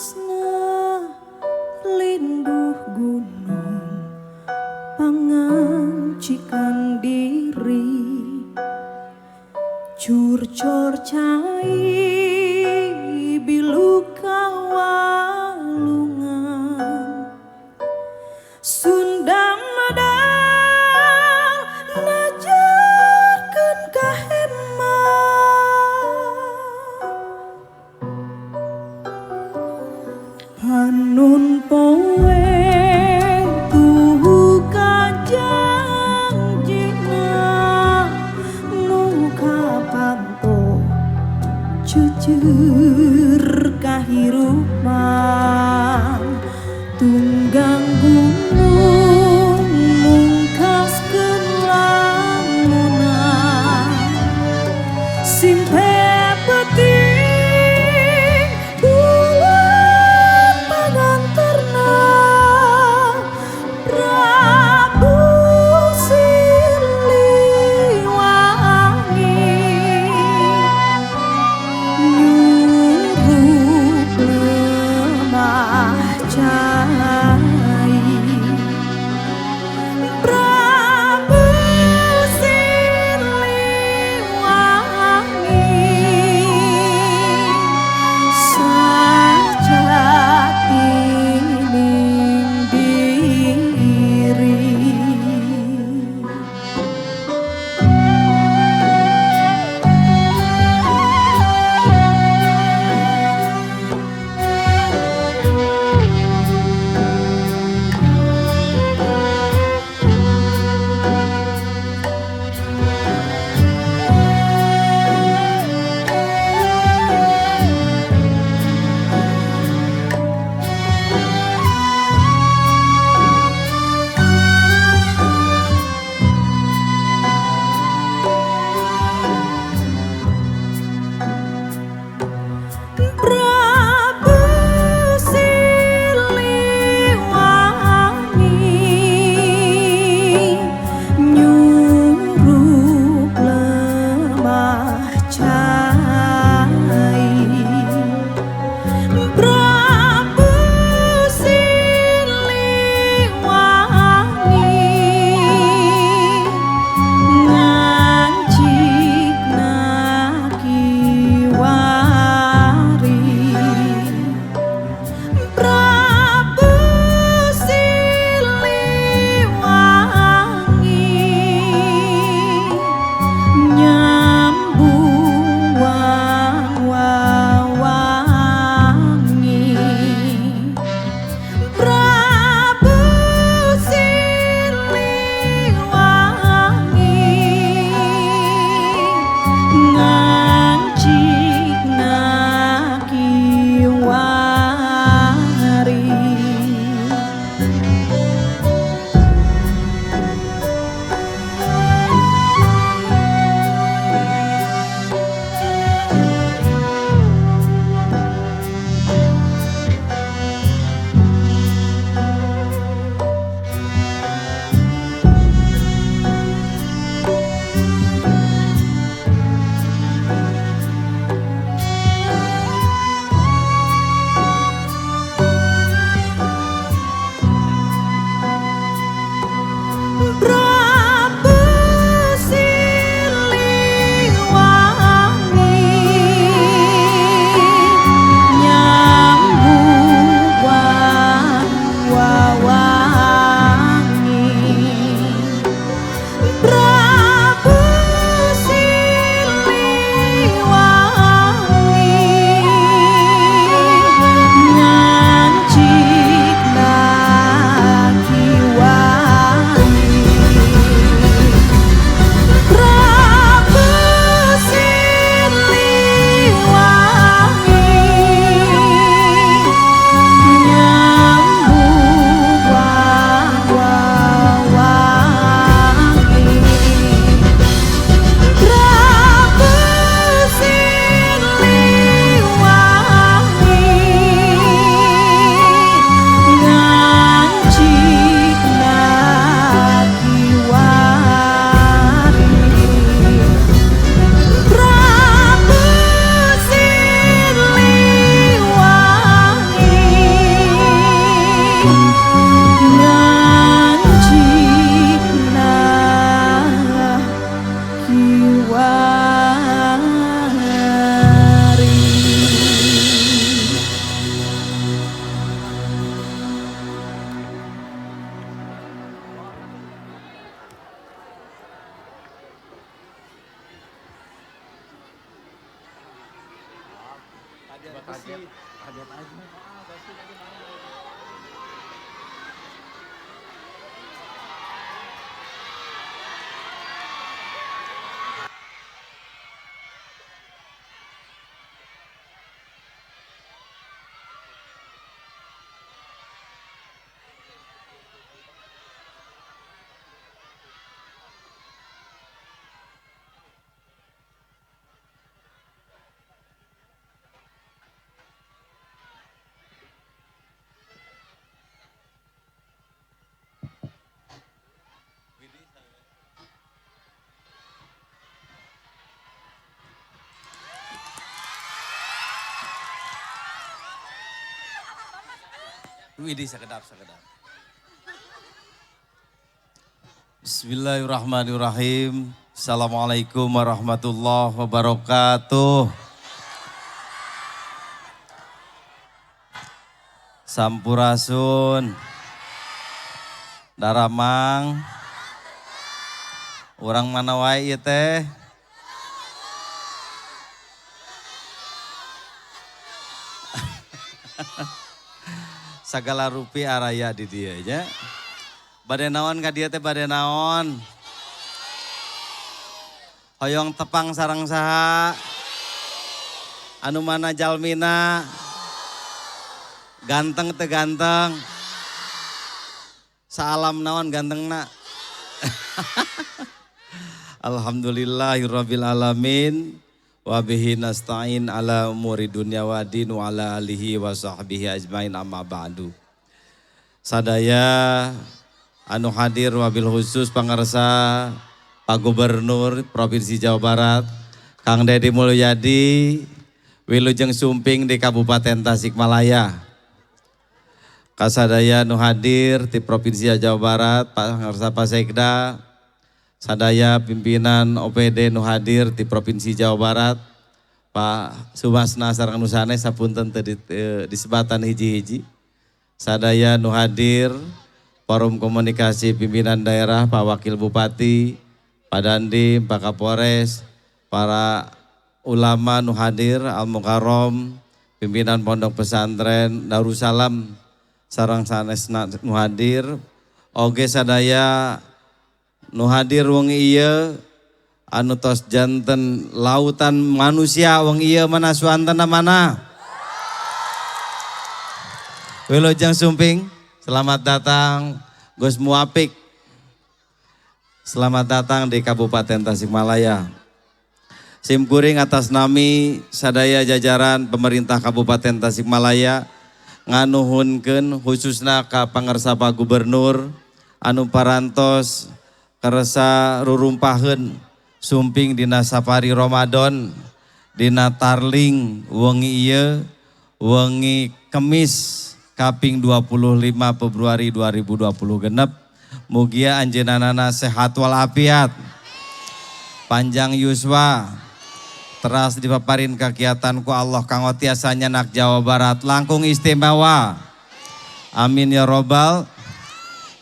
tresna linduh gunung pangancikan diri curcor cai bilu kawalungan Sundang medal najarkeun kahemah Hanun poe tuhu kajangjina nu kapanto cuceur kahirupan tunggang gunung mungkaskeun lamunan simpe peuting bulan panganterna Prabu Siliwangi nyuruh lemah cai Prabu Siliwangi sajatining diri Prabu Siliwangi nyuruh lemah cai Prabu Siliwangi ngancikna kiwari Kaget aja. Widih sekedap. Bismillahirrahmanirrahim. Assalamualaikum warahmatullahi wabarakatuh. Sampurasun. Daramang. Orang mana wae ieu teh? Sagala rupi araya di dieu nya. Bade naon ka dieu teh bade naon? Hoyong tepang sareng saha? Anu mana jalmina? Ganteng teu ganteng? Saalam naon gantengna? Alhamdulillahirabbil alamin. Wa bihi nasta'in ala umuri dunya wa din wa ala alihi wa sahbihi ajmain amma ba'du. Sadaya anu hadir wabil khusus pangarsa Pak Gubernur Provinsi Jawa Barat Kang Deddy Mulyadi Wilujeng Sumping di Kabupaten Tasikmalaya. Kasadaya anu hadir di Provinsi Jawa Barat pangarsa Pak Sekda, sadaya pimpinan OPD nu hadir di Provinsi Jawa Barat, Pak Sumasna sareng nu sanes sapunten teu disebatan hiji-hiji. Sadaya nu hadir Forum Komunikasi Pimpinan Daerah, Pak Wakil Bupati, Pak Dandim, Pak Kapolres, para ulama nu hadir, Al Mukarrom, pimpinan Pondok Pesantren Darussalam sareng sanesna nu hadir, oge sadaya nu hadir wong ieu anu tos janten lautan manusia wong ieu mana suantana mana? Wilujeng Sumping, selamat datang Gus Muapik. Selamat datang di Kabupaten Tasikmalaya. Simkuring atas nami sadaya jajaran pemerintah Kabupaten Tasikmalaya nganuhunkeun khususna ka pangarsa Pak Gubernur anu parantos karesa rurumpaheun sumping dina safari Ramadan dina tarling wengi ieu wengi Kemis kaping 25 Februari 2020 genep. Mugia anjeunana sehat walafiat, panjang yuswa, teras dipaparin kakiatan ku Allah kanggo tiasa nyenak Jawa Barat langkung istimewa. Amin ya robbal.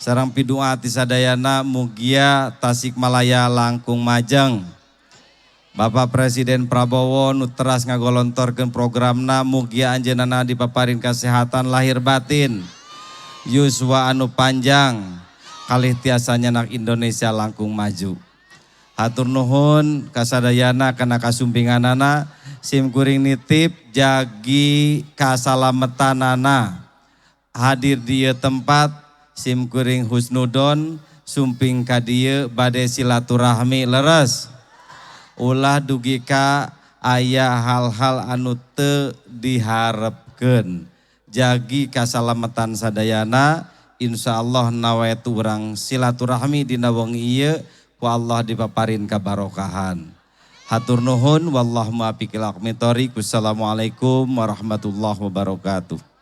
Sareng pidua ti sadayana mugia Tasikmalaya langkung majeng. Bapak Presiden Prabowo nu teras ngagolontorkeun programna mugia anjeunna dipaparin kesehatan lahir batin, yuswa anu panjang, kalih tiasa nyenak Indonesia langkung maju. Hatur nuhun kasadayana kana kasumpinganana, simkuring nitip jagi kasalametanana hadir di tempat. Simkuring husnudon sumping ka dieu bade silaturahmi leres. Ulah dugi ka aya hal-hal anu teu diharepkeun. Jagi kasalamatan sadayana, insyaallah nawetu urang silaturahmi dina wengi ieu ku Allah dipaparin kabarokahan. Hatur nuhun wallahu muwaffiqil aqwamit thoriq. Wassalamualaikum warahmatullahi wabarakatuh.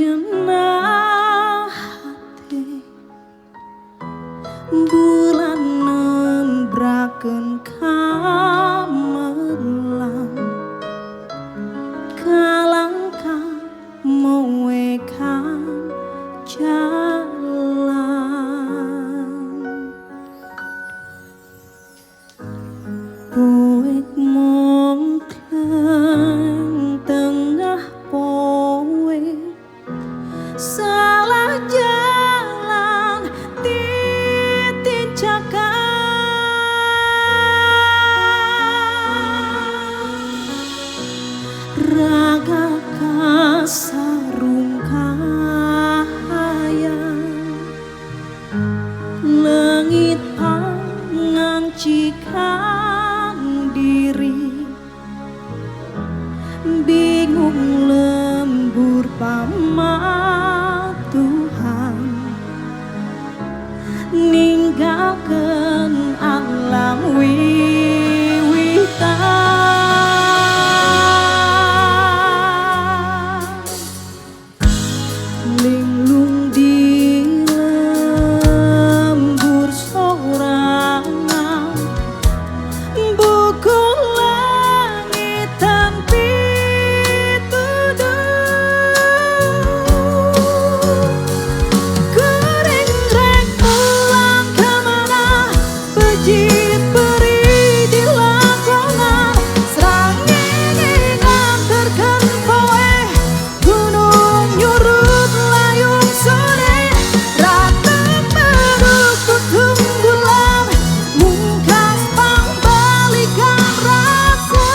jenah hati bulan nembrakeun kamelang kalangka moekan jalan poek mongkleng tengah poek salah jalan titik raga kasarung kahayang langit pangancikan diri bingung lembur pamatuhan ninggalkeun alam wiwitan linglung di lembur sorangan buku langitan pituduh kering rek ulang kemana bejit peri di lakonan serangingan terken poe gunung nyurut layung sore rateng merukut tunggulan mungkas pangbalikan rasa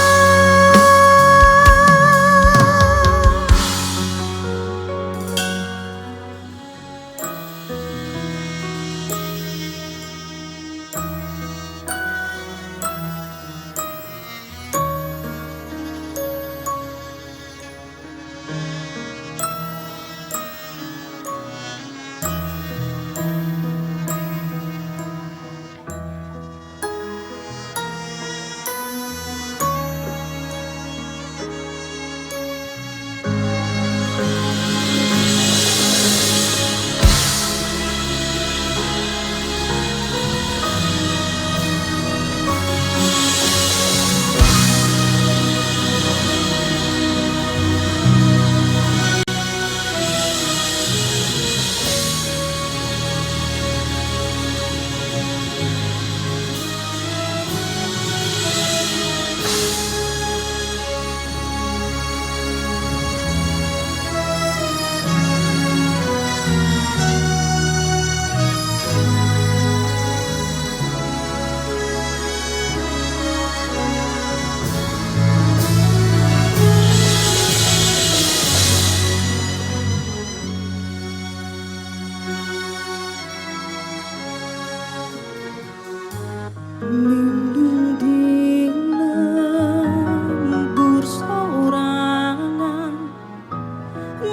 lindung di lembur sorangan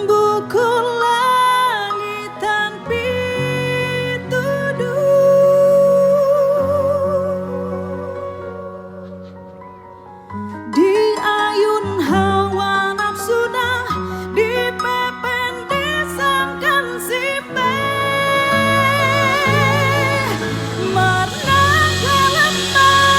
buku langitan pituduh di ayun hawa nafsuna dipepen disangkan si marna kalemah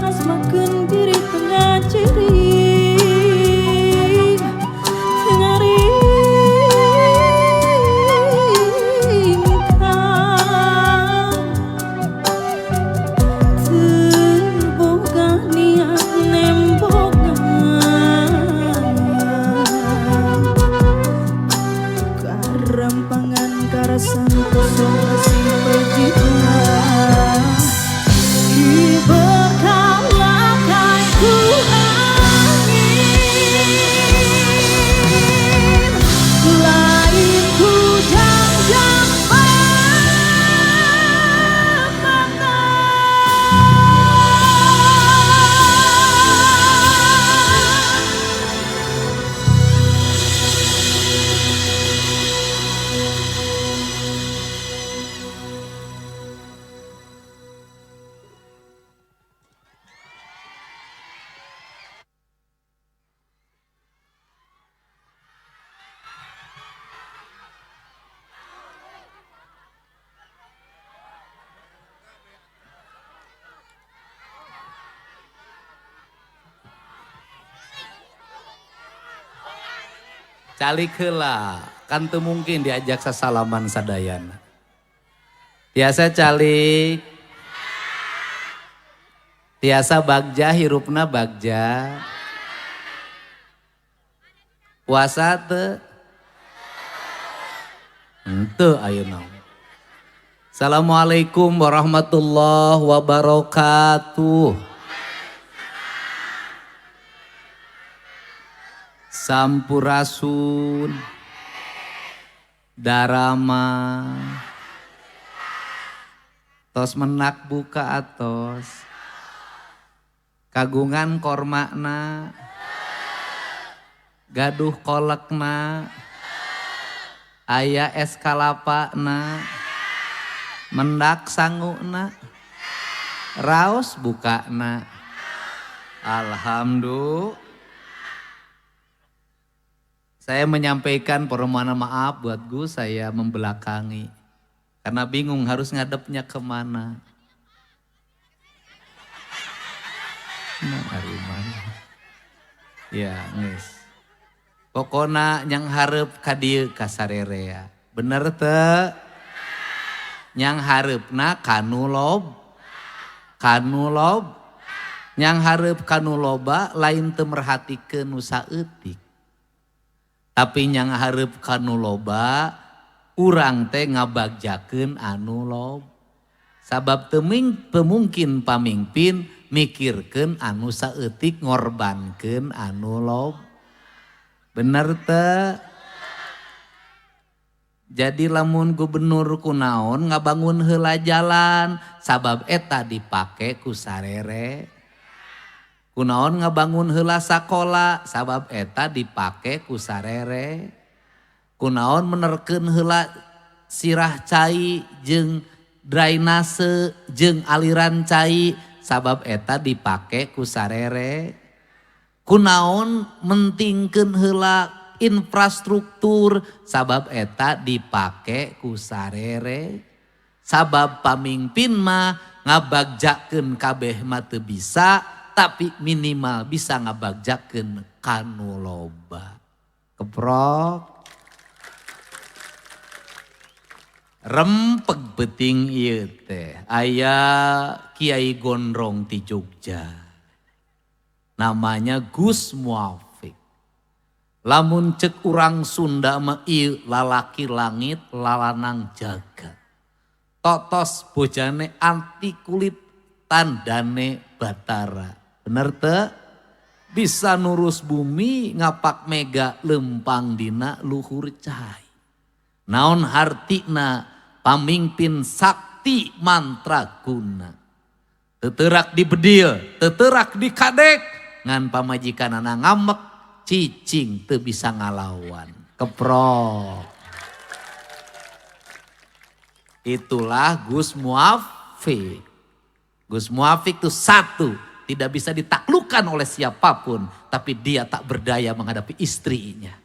asmakeun diri tengah ciring ngaringkan teu boga niat nembogan karampangan karasan kosong simpe jiwa berkalah ku angin lain hujan yang calik heula kan teu mungkin diajak sasalaman sadayana. Tiasa calik, tiasa bagja hirupna bagja. Puasa teu? Henteu ayeuna. Assalamualaikum warahmatullahi wabarakatuh. Sampurasun darama tos menak buka atos kagungan kormakna gaduh kolekna aya es kalapana mendak sanguna raos bukana alhamdulillah. Saya menyampaikan permohonan maaf buat Gus, saya membelakangi. Karena bingung harus ngadepnya kemana. Nah, hari mana? Ya, nges. Pokona yang harap kadieu kasarere ya. Bener teu? Yang harapna kanu lob. Yang harap kanu loba lain teu merhatikeun nu saeutik. Tapi yang harap kanu loba, urang teh ngabagjakeun anu lob. Sabab pemungkin pamimpin mikirkeun anu saeutik ngorbankeun anu lob. Bener teh? Jadi lamun gubernur kunaon ngabangun heula jalan, sabab eta dipake ku sarere. Kunaon ngabangun heula sakola sabab eta dipake ku sarere. Kunaon menerkeun heula sirah cai jeung drainase jeung aliran cai sabab eta dipake ku sarere. Kunaon mentingkeun heula infrastruktur sabab eta dipake ku sarere. Sabab pamimpin mah ngabagjakeun kabeh mah teu bisa. Tapi minimal bisa ngabagjakeun kanu loba. Keprok. Rempeg beting ieu teh. Aya Kiai Gondrong ti Jogja. Namanya Gus Muafik. Lamun cek urang Sunda mah ieu lalaki langit lalanang jagat. Totos bojane anti kulit tandane Batara. Bener teu? Bisa nurus bumi ngapak mega lempang dina luhur cai. Naon hartina pamimpin sakti mantra guna. Teterak dibedil, teterak dikadek. Ngan pamajikanana ngambek cicing teu bisa ngalawan. Keprok. Itulah Gus Muafik. Gus Muafik itu satu, tidak bisa ditaklukkan oleh siapapun, tapi dia tak berdaya menghadapi istrinya.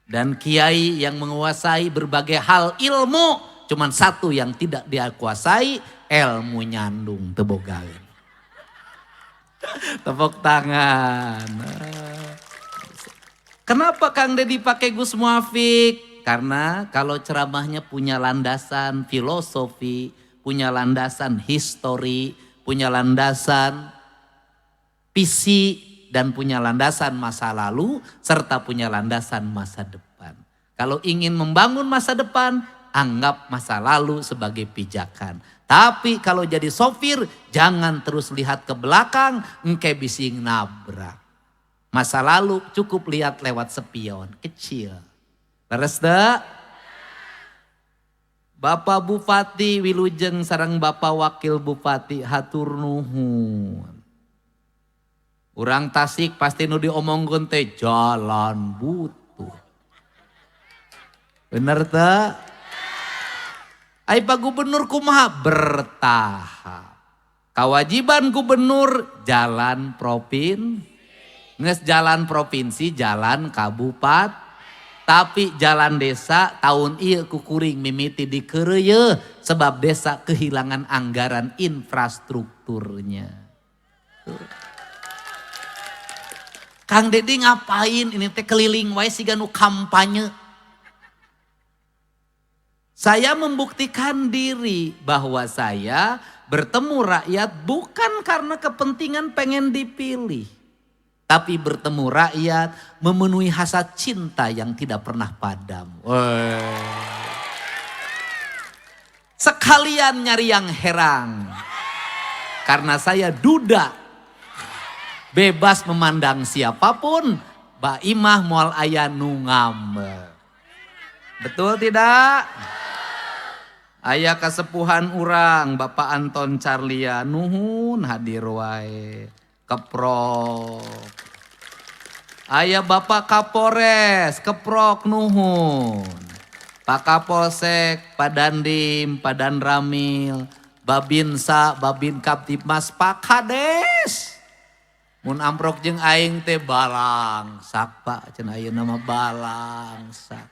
Dan kiai yang menguasai berbagai hal ilmu, cuman satu yang tidak dia kuasai, ilmu nyandung tebogain. Tepuk tangan. Kenapa Kang Deddy pakai Gus Muafik? Karena kalau ceramahnya punya landasan filosofi, punya landasan histori, punya landasan visi, dan punya landasan masa lalu, serta punya landasan masa depan. Kalau ingin membangun masa depan, anggap masa lalu sebagai pijakan. Tapi kalau jadi sopir, jangan terus lihat ke belakang, engke bising nabrak. Masa lalu cukup lihat lewat spion, kecil. Leres dah? Bapak Bupati Wilujeng sareng Bapak Wakil Bupati hatur nuhun. Urang Tasik pasti nu diomongkeun teh jalan butuh. Bener teh? Ai Pak Gubernur kumaha bertahap. Kewajiban gubernur jalan provinsi. Nges jalan provinsi, jalan kabupaten. Tapi jalan desa tahun ieu kukuring mimiti dikeureuy sebab desa kehilangan anggaran infrastrukturnya. Kang Deddy ngapain ini teh keliling wae siga nu kampanye. Saya membuktikan diri bahwa saya bertemu rakyat bukan karena kepentingan pengen dipilih. Tapi bertemu rakyat memenuhi hasrat cinta yang tidak pernah padam. Sekalian nyari yang herang. Karena saya duda. Bebas memandang siapapun. Baimah moal aya nu ngambek. Betul tidak? Aya kasepuhan urang Bapak Anton Carlia nuhun hadir wae. Keprok. Aya Bapak Kapolres, Keprok nuhun. Pak Kapolsek, Pak Dandim, Pak Danramil, Babinsa, Babin Kaptipmas, Pak Kades. Mun amprok jeung aing teh balangsak Pak, cenah ayeuna nama balangsak.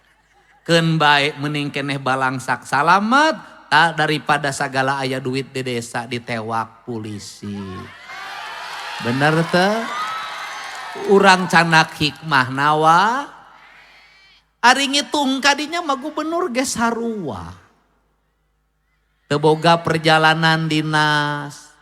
Keun bae mending keneh balangsak salamet tak daripada sagala aya duit di desa ditewak polisi. Bener teh? Urang canak hikmah nawa. Ari ngitung kadinya mah gubernur ge sarua. Teu boga perjalanan dinas,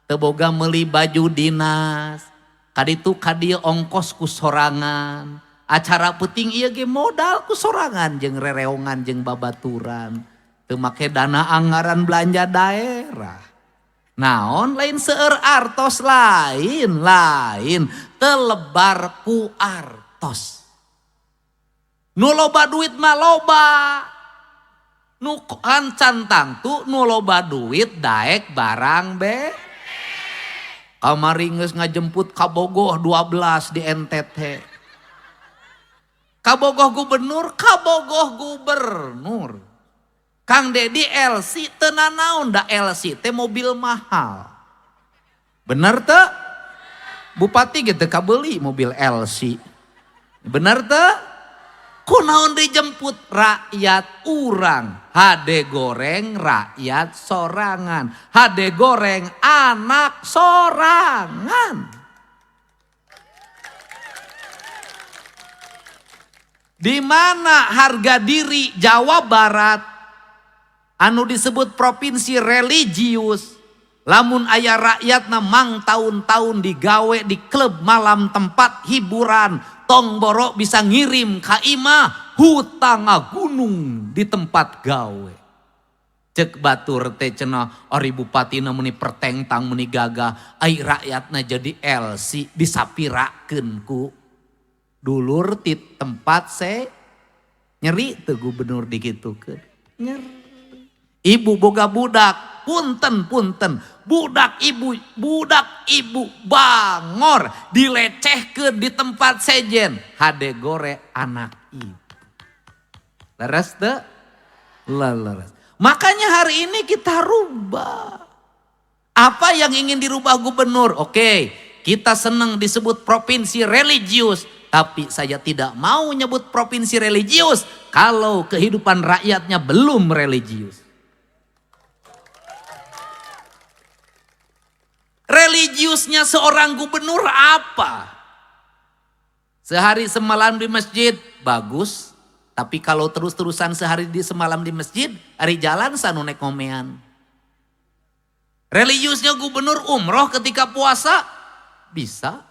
teu boga meuli baju dinas. Kaditu kadieu ongkos ku sorangan. Acara penting ieu ge modal ku sorangan jeung rereongan jeung babaturan. Teu make dana anggaran belanja daerah. Naon lain seueur artos lain telebar ku artos. Nu loba duit mah loba. Nu kancan tangtu nu loba duit daek barang be. Kamari geus ngajemput kabogoh 12 di NTT. Kabogoh gubernur, kabogoh gubernur. Kang Deddy LC teu nanaon da LC teh mobil mahal. Bener teu? Bupati ge teu kabeuli mobil LC. Bener teu? Kunaon dijemput rakyat urang. HD goreng rakyat sorangan. HD goreng anak sorangan. Di mana harga diri Jawa Barat anu disebut provinsi religius, lamun aya rakyatna mang tahun-tahun digawe di klub malam tempat hiburan, tong borok bisa ngirim ka imah hutang gunung di tempat gawe. Cek batur teh cenah ari bupatina meni pertengtang meni gagah, ai rakyatna jadi LC disapirakeun ku dulur ti tempat nyeri teu gubernur digitukeun. Nyeri. Ibu boga budak, punten, budak ibu bangor, dilecehkeun di tempat sejen, hade gore anak ibu. Leres teu? Leres. Makanya hari ini kita rubah. Apa yang ingin dirubah gubernur? Oke, kita senang disebut provinsi religius, Tapi saya tidak mau nyebut provinsi religius kalau kehidupan rakyatnya belum religius. Religiusnya seorang gubernur apa? Sehari semalam di masjid, bagus. Tapi kalau terus-terusan sehari di semalam di masjid, hari jalan sanu nek ngomean. Religiusnya gubernur umroh ketika puasa, bisa.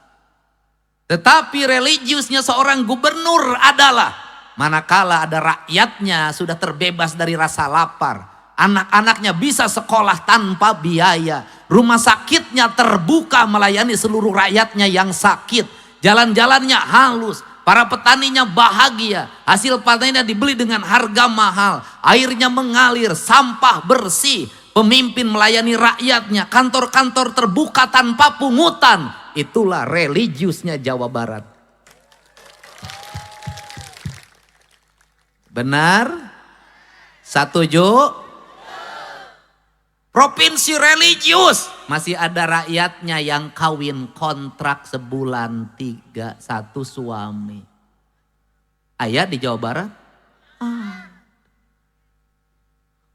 Tetapi religiusnya seorang gubernur adalah manakala ada rakyatnya sudah terbebas dari rasa lapar. Anak-anaknya bisa sekolah tanpa biaya. Rumah sakitnya terbuka melayani seluruh rakyatnya yang sakit. Jalan-jalannya halus. Para petaninya bahagia. Hasil panennya dibeli dengan harga mahal. Airnya mengalir, sampah bersih. Pemimpin melayani rakyatnya. Kantor-kantor terbuka tanpa pungutan. Itulah religiusnya Jawa Barat. Benar? Setuju? Provinsi religius. Masih ada rakyatnya yang kawin kontrak sebulan 3, 1 suami. Ayah di Jawa Barat?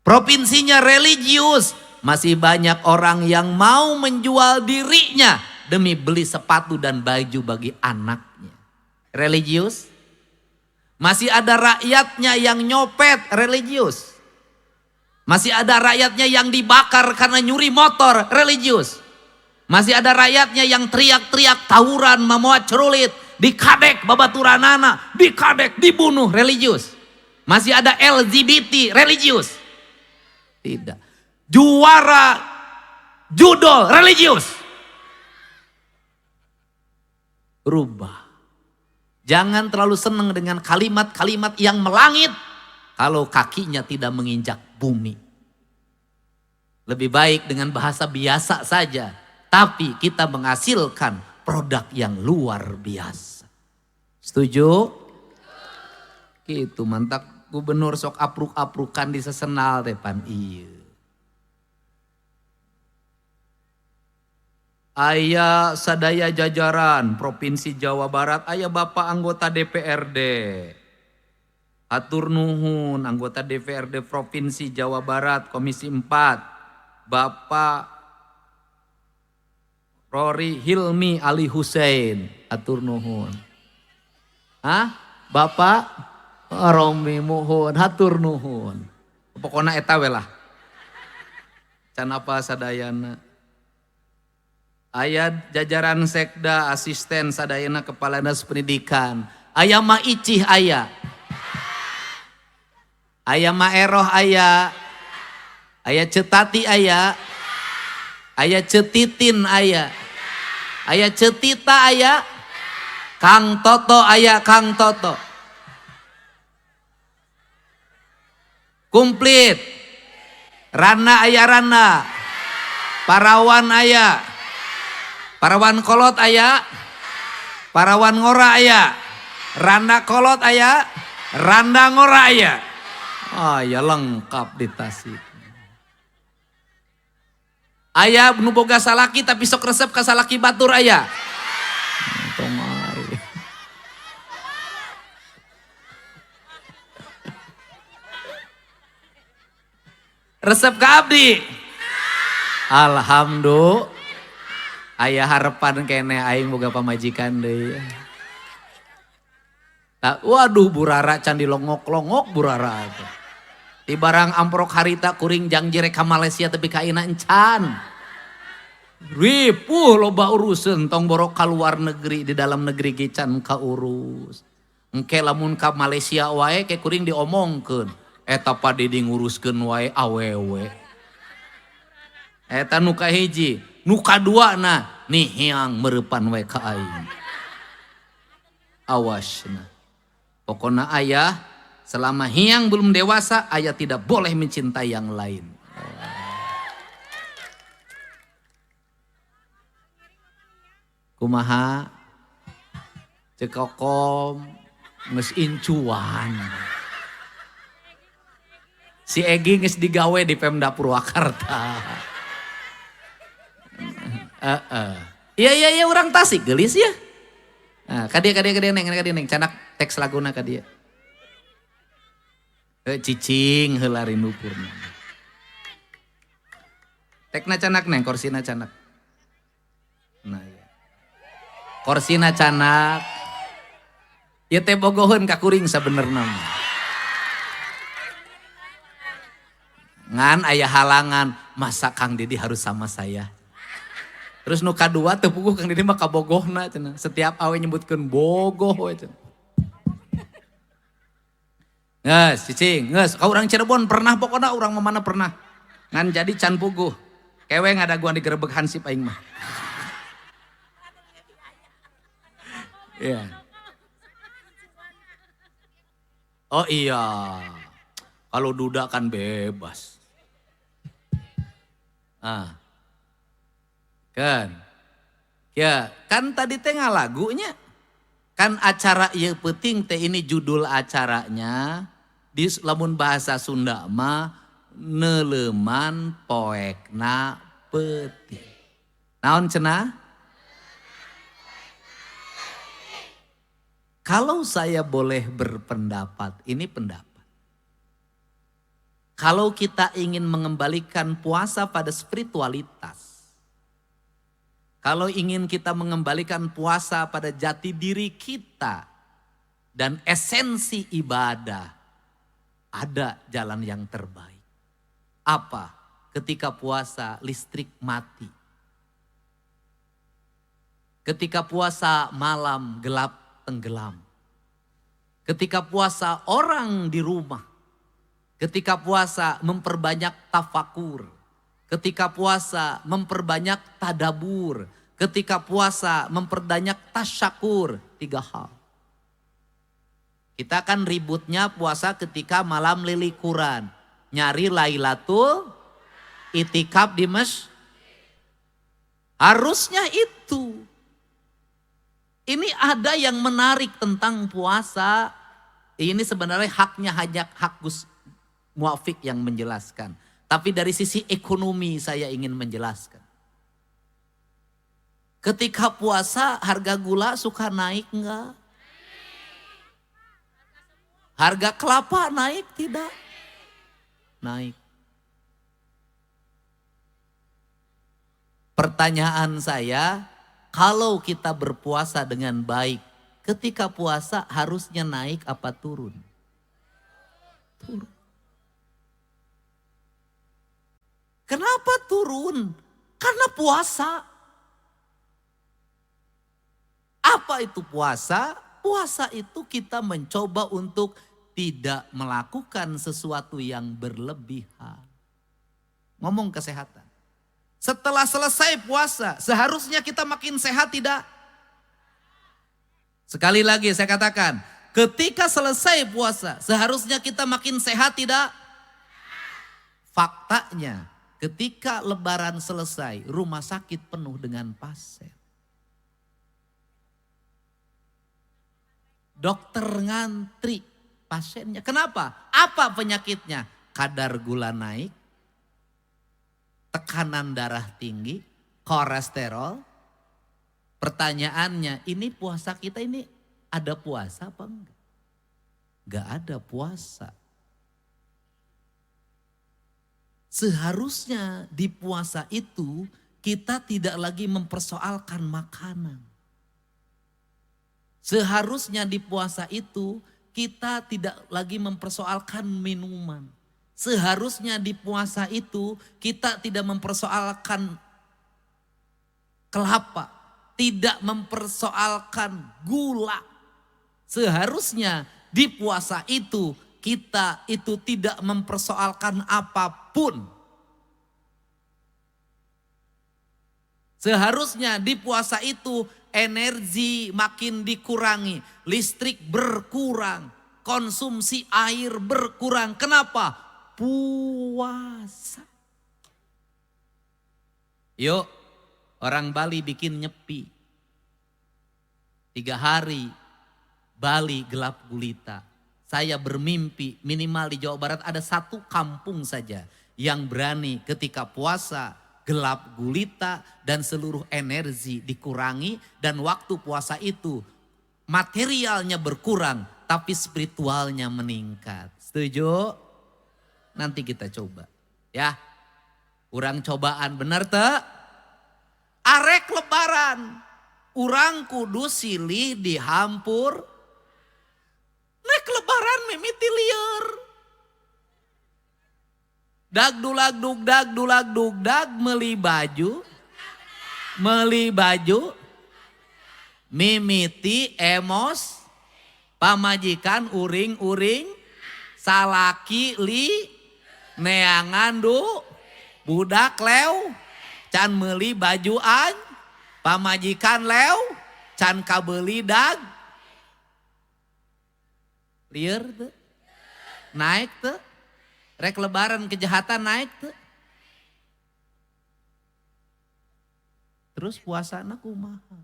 Provinsinya religius. Masih banyak orang yang mau menjual dirinya demi beli sepatu dan baju bagi anaknya. Religius. Masih ada rakyatnya yang nyopet, religius. Masih ada rakyatnya yang dibakar karena nyuri motor, religius. Masih ada rakyatnya yang teriak-teriak tawuran, memuat cerulit, dikadek babaturanana, dikadek, dibunuh, religius. Masih ada LGBT, religius. Tidak. Juara judo, religius. Rubah. Jangan terlalu senang dengan kalimat-kalimat yang melangit kalau kakinya tidak menginjak bumi. Lebih baik dengan bahasa biasa saja, tapi kita menghasilkan produk yang luar biasa. Setuju? Gitu, mantap gubernur sok apruk-aprukan di sesenal depan iya. Ayah sadaya jajaran Provinsi Jawa Barat, ayah Bapak anggota DPRD. Atur nuhun anggota DPRD Provinsi Jawa Barat Komisi 4. Bapak Rory Hilmi Ali Hussein. Atur nuhun. Hah? Bapak Romi Muhun. Atur nuhun. Pokoknya eta we lah. Can apa sadayana. Ayah jajaran sekda asisten sadayana kepala dinas pendidikan. Ayah ma icih ayah. Ayah ma eroh ayah. Ayah cetati ayah. Ayah cetitin ayah. Ayah cetita ayah. Kang Toto ayah Kang Toto. Komplit. Rana ayah Rana. Parawan ayah. Parawan kolot ayah, parawan ngora ayah, randa kolot ayah, randa ngora ayah. Oh ya lengkap di Tasik. Ayah nu boga salaki tapi sok resep ka salaki batur ayah. Resep ka abdi. Alhamdulillah. Ayah harapan kene aing boga pamajikan deui. Waduh burara can dilongok-longok burara. Di barang amprok harita kuring jangjire ka Malaysia tapi ka ina encan. Ripuh loba urusan tong borok ka luar negeri, di dalam negeri ge can kaurus. Engke lamun ka Malaysia wae ke kuring diomongkeun. Eta pade di nguruskeun wae awewe. Eta nu kahiji, nu kadua na nih yang merepan wae ka aing. Awasna. Pokona ayah selama hiang belum dewasa, ayah tidak boleh mencintai yang lain. Kumaha? Cekokom geus incuan. Si Egi geus digawe di Pemda Purwakarta. Iya orang Tasik gelis ya. Nah, kadia neng, canak teks laguna kadia. Cicing heula rindukurna. Tekna canak neng, korsina canak. Nah ya. Korsina canak. Ya teh bogoheun ka kuring sabenerna. Ngan aya halangan, masa Kang Didi harus sama saya. Terus nu kadua teu puguh Kang Didi mah kabogohna cenah. Setiap awe nyebutkeun bogoh we cenah. Geus cicing, geus ka urang Cirebon pernah pokona urang mah mana pernah. Ngan jadi can puguh. Kewe ngadaguan digerebek hansip aing mah. Iya. Oh iya. Kalau duda kan bebas. Ah. Kan. Ya, kan tadi teh ngalagunya. Kan acara ieu penting teh ini judul acaranya di lamun bahasa Sunda mah Neuleuman Poekna Peuting. Naon cenah? Kalau saya boleh berpendapat, ini pendapat. Kalau kita ingin mengembalikan puasa pada spiritualitas, kalau ingin kita mengembalikan puasa pada jati diri kita dan esensi ibadah, ada jalan yang terbaik. Apa? Ketika puasa listrik mati. Ketika puasa malam gelap tenggelam. Ketika puasa orang di rumah. Ketika puasa memperbanyak tafakur. Ketika puasa memperbanyak tadabur. Ketika puasa memperbanyak tasyakur. 3 hal. Kita kan ributnya puasa ketika malam lilikuran. Nyari Lailatul itikaf di masjid. Harusnya itu. Ini ada yang menarik tentang puasa. Ini sebenarnya haknya hanya hak Gus Muafik yang menjelaskan. Tapi dari sisi ekonomi saya ingin menjelaskan. Ketika puasa harga gula suka naik enggak? Harga kelapa naik tidak? Naik. Pertanyaan saya, kalau kita berpuasa dengan baik, ketika puasa harusnya naik apa turun? Turun. Kenapa turun? Karena puasa. Apa itu puasa? Puasa itu kita mencoba untuk tidak melakukan sesuatu yang berlebihan. Ngomong kesehatan. Setelah selesai puasa, seharusnya kita makin sehat tidak? Sekali lagi saya katakan, ketika selesai puasa, seharusnya kita makin sehat tidak? Faktanya, ketika lebaran selesai, rumah sakit penuh dengan pasien. Dokter ngantri pasiennya. Kenapa? Apa penyakitnya? Kadar gula naik, tekanan darah tinggi, kolesterol. Pertanyaannya, ini puasa kita ini ada puasa apa enggak? Enggak ada puasa. Seharusnya di puasa itu kita tidak lagi mempersoalkan makanan. Seharusnya di puasa itu kita tidak lagi mempersoalkan minuman. Seharusnya di puasa itu kita tidak mempersoalkan kelapa. Tidak mempersoalkan gula. Seharusnya di puasa itu kita itu tidak mempersoalkan apapun. Seharusnya di puasa itu energi makin dikurangi, listrik berkurang, konsumsi air berkurang. Kenapa? Puasa. Yuk, orang Bali bikin nyepi. 3 hari, Bali gelap gulita. Saya bermimpi minimal di Jawa Barat ada 1 kampung saja yang berani ketika puasa gelap gulita dan seluruh energi dikurangi dan waktu puasa itu materialnya berkurang, tapi spiritualnya meningkat. Setuju? Nanti kita coba. Ya, urang cobaan bener teh? Arek lebaran, urang kudu silih dihampur. Nek lebaran mimiti lieur. Dag dulag dugdag meli baju. Mimiti emos pamajikan uring-uring salaki li neangan du budak lew can meuli baju an pamajikan lew can kabeuli dag lieur teu naik teu rek lebaran kejahatan naik teu terus puasana kumaha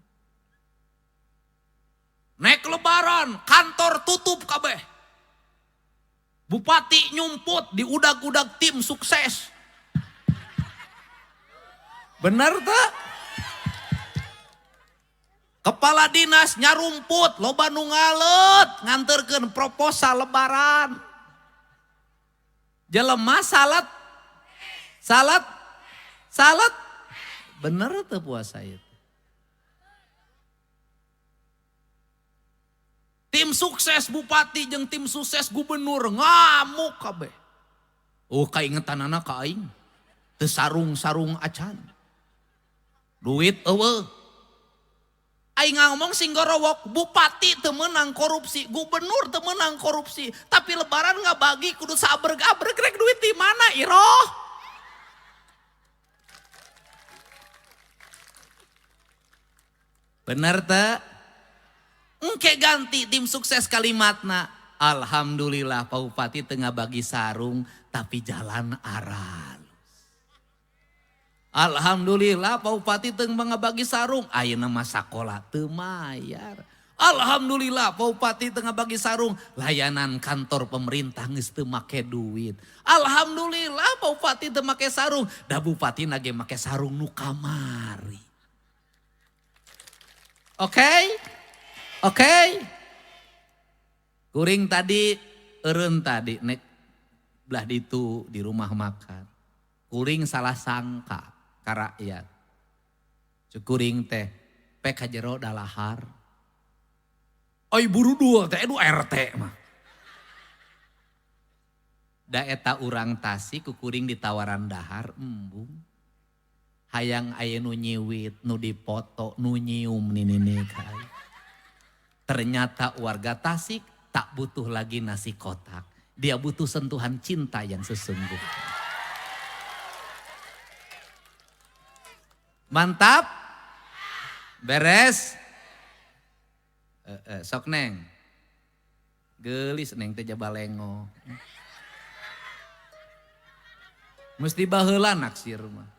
naik lebaran kantor tutup kabeh bupati nyumput di udag-udag tim sukses bener tak? Kepala dinas nyarumput loba nu ngalet nganterkeun proposal lebaran jelema salat bener teu puasa itu tim sukses bupati jeung tim sukses gubernur ngamuk kabeh. Oh kaingetanana ka aing. Teu sarung-sarung acan. Duit eueuh. Aing ngomong singgorowok bupati teu meunang korupsi, gubernur teu meunang korupsi, tapi lebaran ngabagi kudu sabreg-abreg rek duit di mana iroh? Bener teu? Engke ganti tim sukses kalimatna. Alhamdulillah Pak Bupati tengah bagi sarung tapi jalan aral. Alhamdulillah Pak Bupati tengah bagi sarung ayeuna mah sakola teu mayar. Alhamdulillah Pak Bupati tengah bagi sarung layanan kantor pemerintah geus teu make duit. Alhamdulillah Pak Bupati teu make sarung, da bupati nage make sarung nu kamari. Oke. Kuring tadi, eureun tadi nek belah ditu di rumah makan. Kuring salah sangka ka rakyat. Cukuring teh pek ka jero dalahar. Oi buru dua teh edu RT mah. Da eta urang Tasik kukuring ditawaran dahar embung. Hayang aya nu nyiwit, nu dipoto, nu nyium nini kai. Ternyata warga Tasik tak butuh lagi nasi kotak. Dia butuh sentuhan cinta yang sesungguhnya. Mantap? Beres? Sok neng. Gelis neng teh jabalengo. Mesti baheula naksir mah.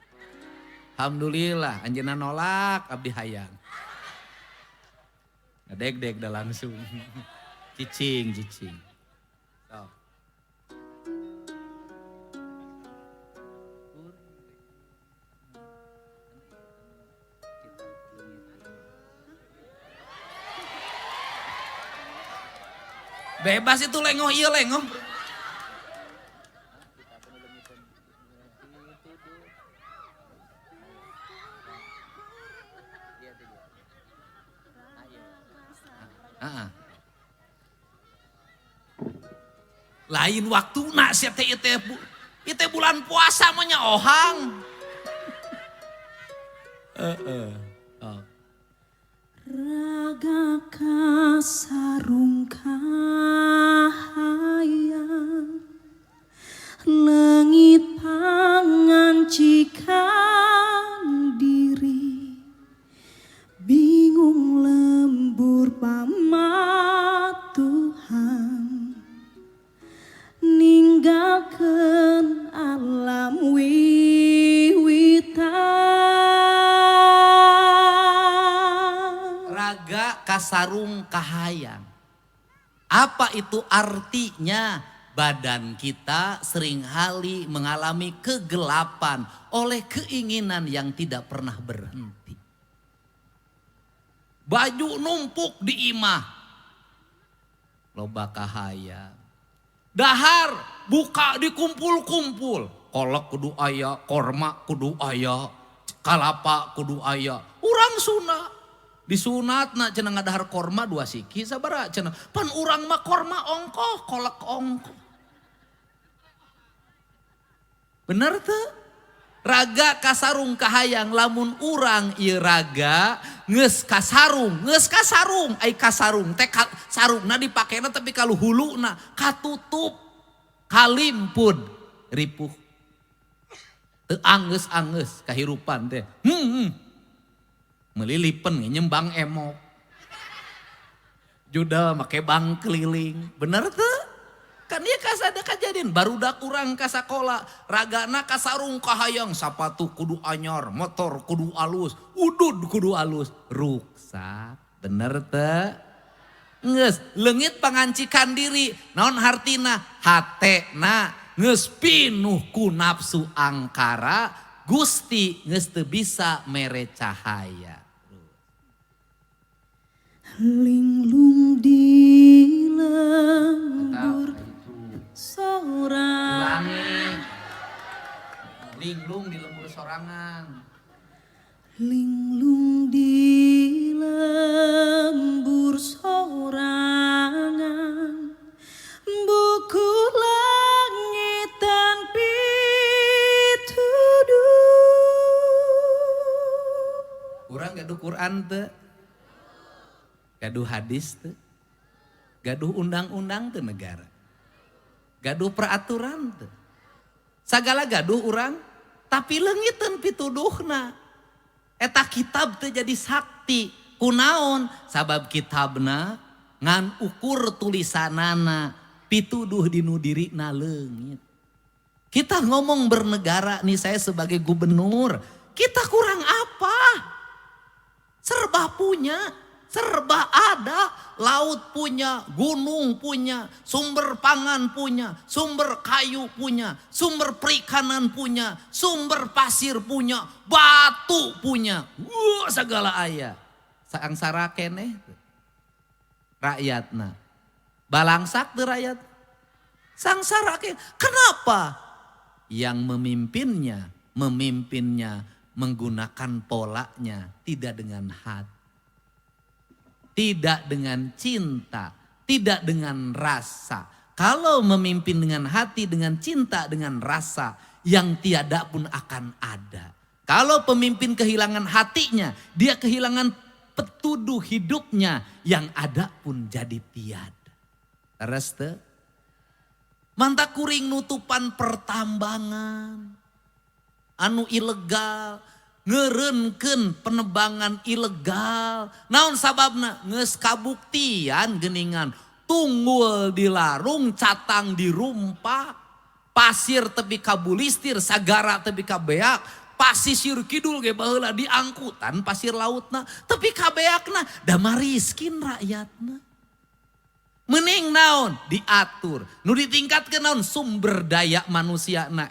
Alhamdulillah anjeunna nolak abdi hayang. Deg-deg dah langsung. Cicing. So. Bebas itu lengoh iya lengoh. Lain waktu nak siap teh itu bulan puasa mah nya ohang. Raga kasarung kahayang Langit pangancikan diri Bingung lembur pamatuhan Ninggalkan alam wiwitan Raga kasarung kahayang. Apa itu artinya? Badan kita seringkali mengalami kegelapan oleh keinginan yang tidak pernah berhenti. baju numpuk di imah. Loba kahayang. Dahar buka dikumpul-kumpul. Kolak kudu aya, korma kudu aya, kalapa kudu aya. Urang sunat. Disunat na cenah ngadahar korma 2 siki sabaraha cenah. Pan urang mah korma ongkoh, kolak ongkoh. Bener tuh? Raga kasarung kahayang lamun urang ieu raga geus kasarung ai kasarung teh sarungna dipakena tapi kalau huluna katutup kalimpun ripuh teu anggeus kahirupan teh melilipen nyembang emok judal make bang keliling bener tuh kan ieu kasada kajadian barudak urang ka sakola ragana kasarung kahayang sapatu kudu anyar motor kudu alus udud kudu alus ruksak bener teu geus leungit pangancikan diri naon hartina hatena geus pinuh ku nafsu angkara Gusti geus teu bisa mere cahaya linglung di lembur sorang. Linglung di lembur sorangan. Linglung di lembur sorangan. Buku langitan pituduh. Urang gaduh Quran teu? Gaduh hadis teu? Gaduh undang-undang teu negara? Gaduh peraturan teu? Sagala gaduh urang, tapi leungiteun pituduhna. Eta kitab teu jadi sakti. Kunaon? Sabab kitabna ngan ukur tulisanana pituduh dinu dirina leungit. Kita ngomong bernegara nih saya sebagai gubernur, kita kurang apa? Serba punya. Serba ada, laut punya, gunung punya, sumber pangan punya, sumber kayu punya, sumber perikanan punya, sumber pasir punya, batu punya. Segala aya. Sangsara keneh rakyatna. Balangsak teu rakyat. Sangsara keneh. Kenapa? Yang memimpinnya menggunakan polanya tidak dengan hati. Tidak dengan cinta, tidak dengan rasa. Kalau memimpin dengan hati, dengan cinta, dengan rasa, yang tiada pun akan ada. Kalau pemimpin kehilangan hatinya, dia kehilangan petuduh hidupnya, yang ada pun jadi tiada. Terus teh, manta kuring nutupan pertambangan, anu ilegal, ngereunkeun penebangan ilegal. Naon sababna? Geus kabuktian geuningan. Tunggul dilarung, catang dirumpak. Pasir tepi kabulistir, sagara tepi kabeak. Pasisir kidul ge baheula diangkutan pasir lautna. Tepi kabeakna da mariskin rakyatna. Mending naon? Diatur. Nu ditingkatkeun naon? Sumber daya manusiana.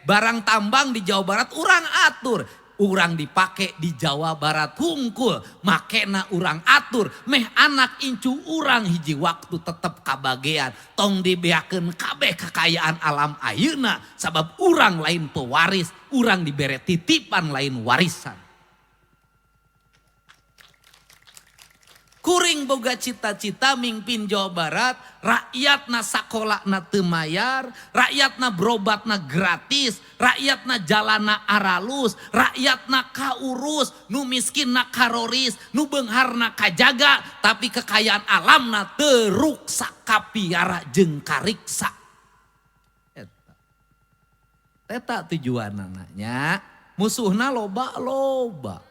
Barang tambang di Jawa Barat urang atur. Urang dipake di Jawa Barat hungkul, makena urang atur, meh anak incu urang hiji waktu tetep kabagean, tong dibeakeun kabeh kekayaan alam ayeuna, sabab urang lain pewaris, urang dibere titipan lain warisan. Kuring boga cita-cita mimpin Jawa Barat, rakyatna sakolana teu mayar, rakyatna berobatna gratis, rakyatna jalana aralus, rakyatna kaurus, nu miskinna karoris, nu beungharna kajaga, tapi kekayaan alamna teu ruksa kapiara jeung kariksa. Eta tujuanna nya, musuhna loba-loba.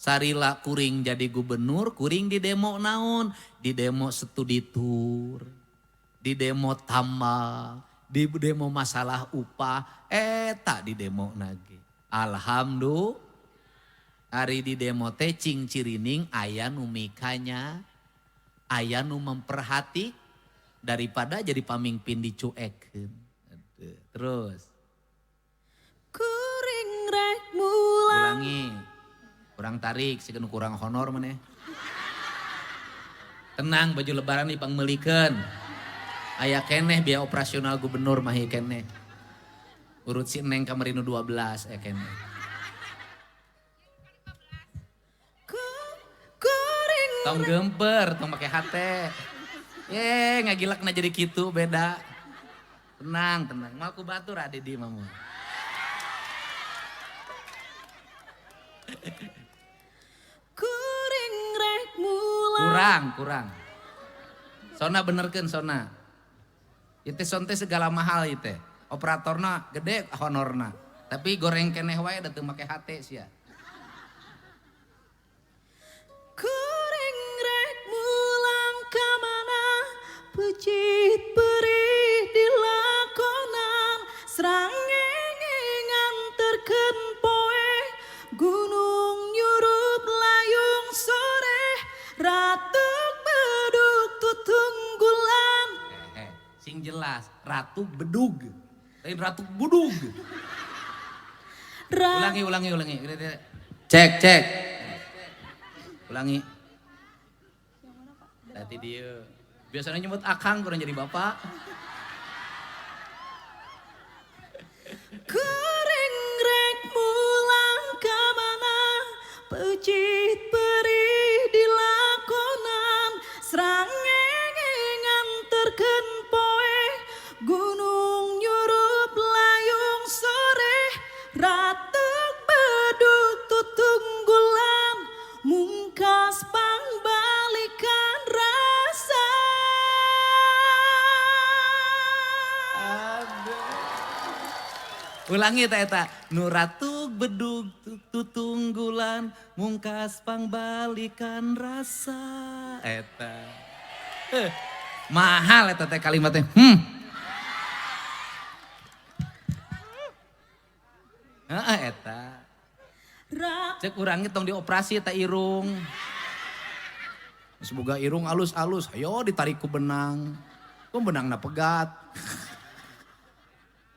Sarila kuring jadi gubernur, kuring di demo naon? Di demo studi tour, di demo tambang, di demo masalah upah, tak di demo lagi. Alhamdulillah, hari di demo teh cing cirining aya nu mikanya, aya nu memperhati daripada jadi pamimpin dicuekeun. Terus. Kuring rek mulang. Ulangi. Kurang tarik, sih kurang honor maneh. Tenang, baju lebaran ipang melikeun. Aya keneh biaya operasional gubernur mah keneh. Urut si Neng kamarinu 12 keneh. Tong gemper, tong pakai hate. Ngagilak na jadi gitu beda. Tenang, tenang. Mau aku batur ade di mamu. Kuring rek mulang. Kurang. Sona benerkeun sona. Itu sonte segala mahal itu. Operatorna gede honorna. Tapi goreng keneh wae da teu make hate sia. Kuring rek mulang ka mana pecit perih dilakonan srangenge nganterkeun poe gunung nyurup layung sore ratuk bedug tutunggulan. Sing jelas ratu bedug. Lain ratu budug. Ulangi. Cek. Ulangi. Tadi dia. Biasanya nyebut akang kurang jadi bapak. Kuring rek mulang ka mana pecit perih dilakonan srangenge nganterkeun poe gunung nyurup layung sore ratuk bedug tutunggulan mungkas pangbalikan rasa. Ulangi eta. Nu ratuk bedug tutunggulan mungkas pangbalikan rasa. Eta. Mahal eta teh kalimatnya. Eta. Cek urang tong dioperasi eta irung. Semoga irung alus-alus, ayo ditarik ku benang. Ku benangna pegat.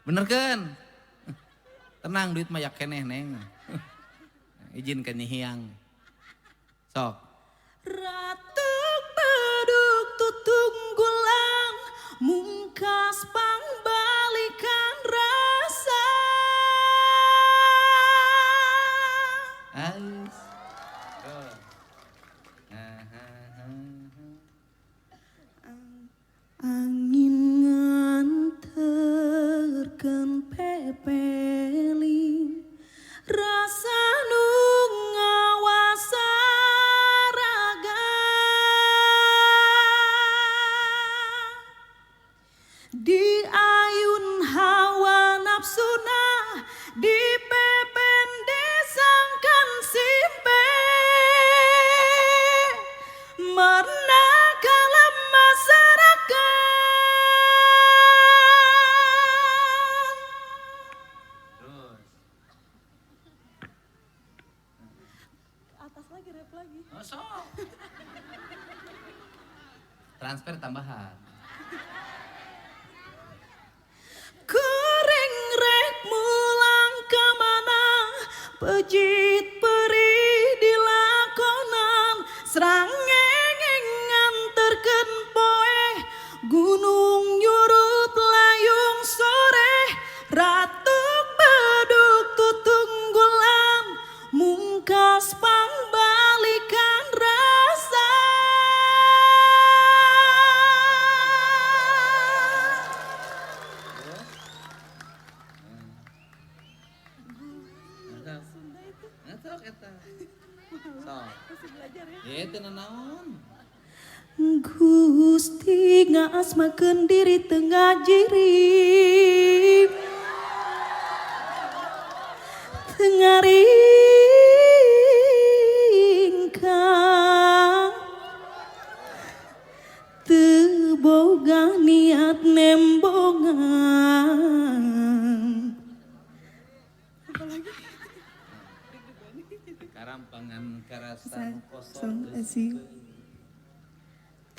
Bener kan? Tenang duit mah yak keneh Neng. Izin ke nyihiang. Sok. Ratuk bedug tutunggulan mungkas pangbalikan rasa. Ais. Angin nganterkeun pepeling rasa nu ngawasa raga di ayun hawa nafsuna dipepen disangkan simpe merna kalam masyarakat. Atas lagi rap lagi. Oh, sok. Transfer tambahan. Kuring rek mulang ka mana pecit perih dilakonan srangenge nganterkeun poe gunung nyurup layung sore ratuk bedug tutunggulan mungkas pangbalikan rasa. Ngetok eta. Sok. Itu nanaon. Gusti ngasmakeun diri teu ngajirib teu ngaringkang teu boga niat nembongan. Karampangan karasan Kosong kosong asih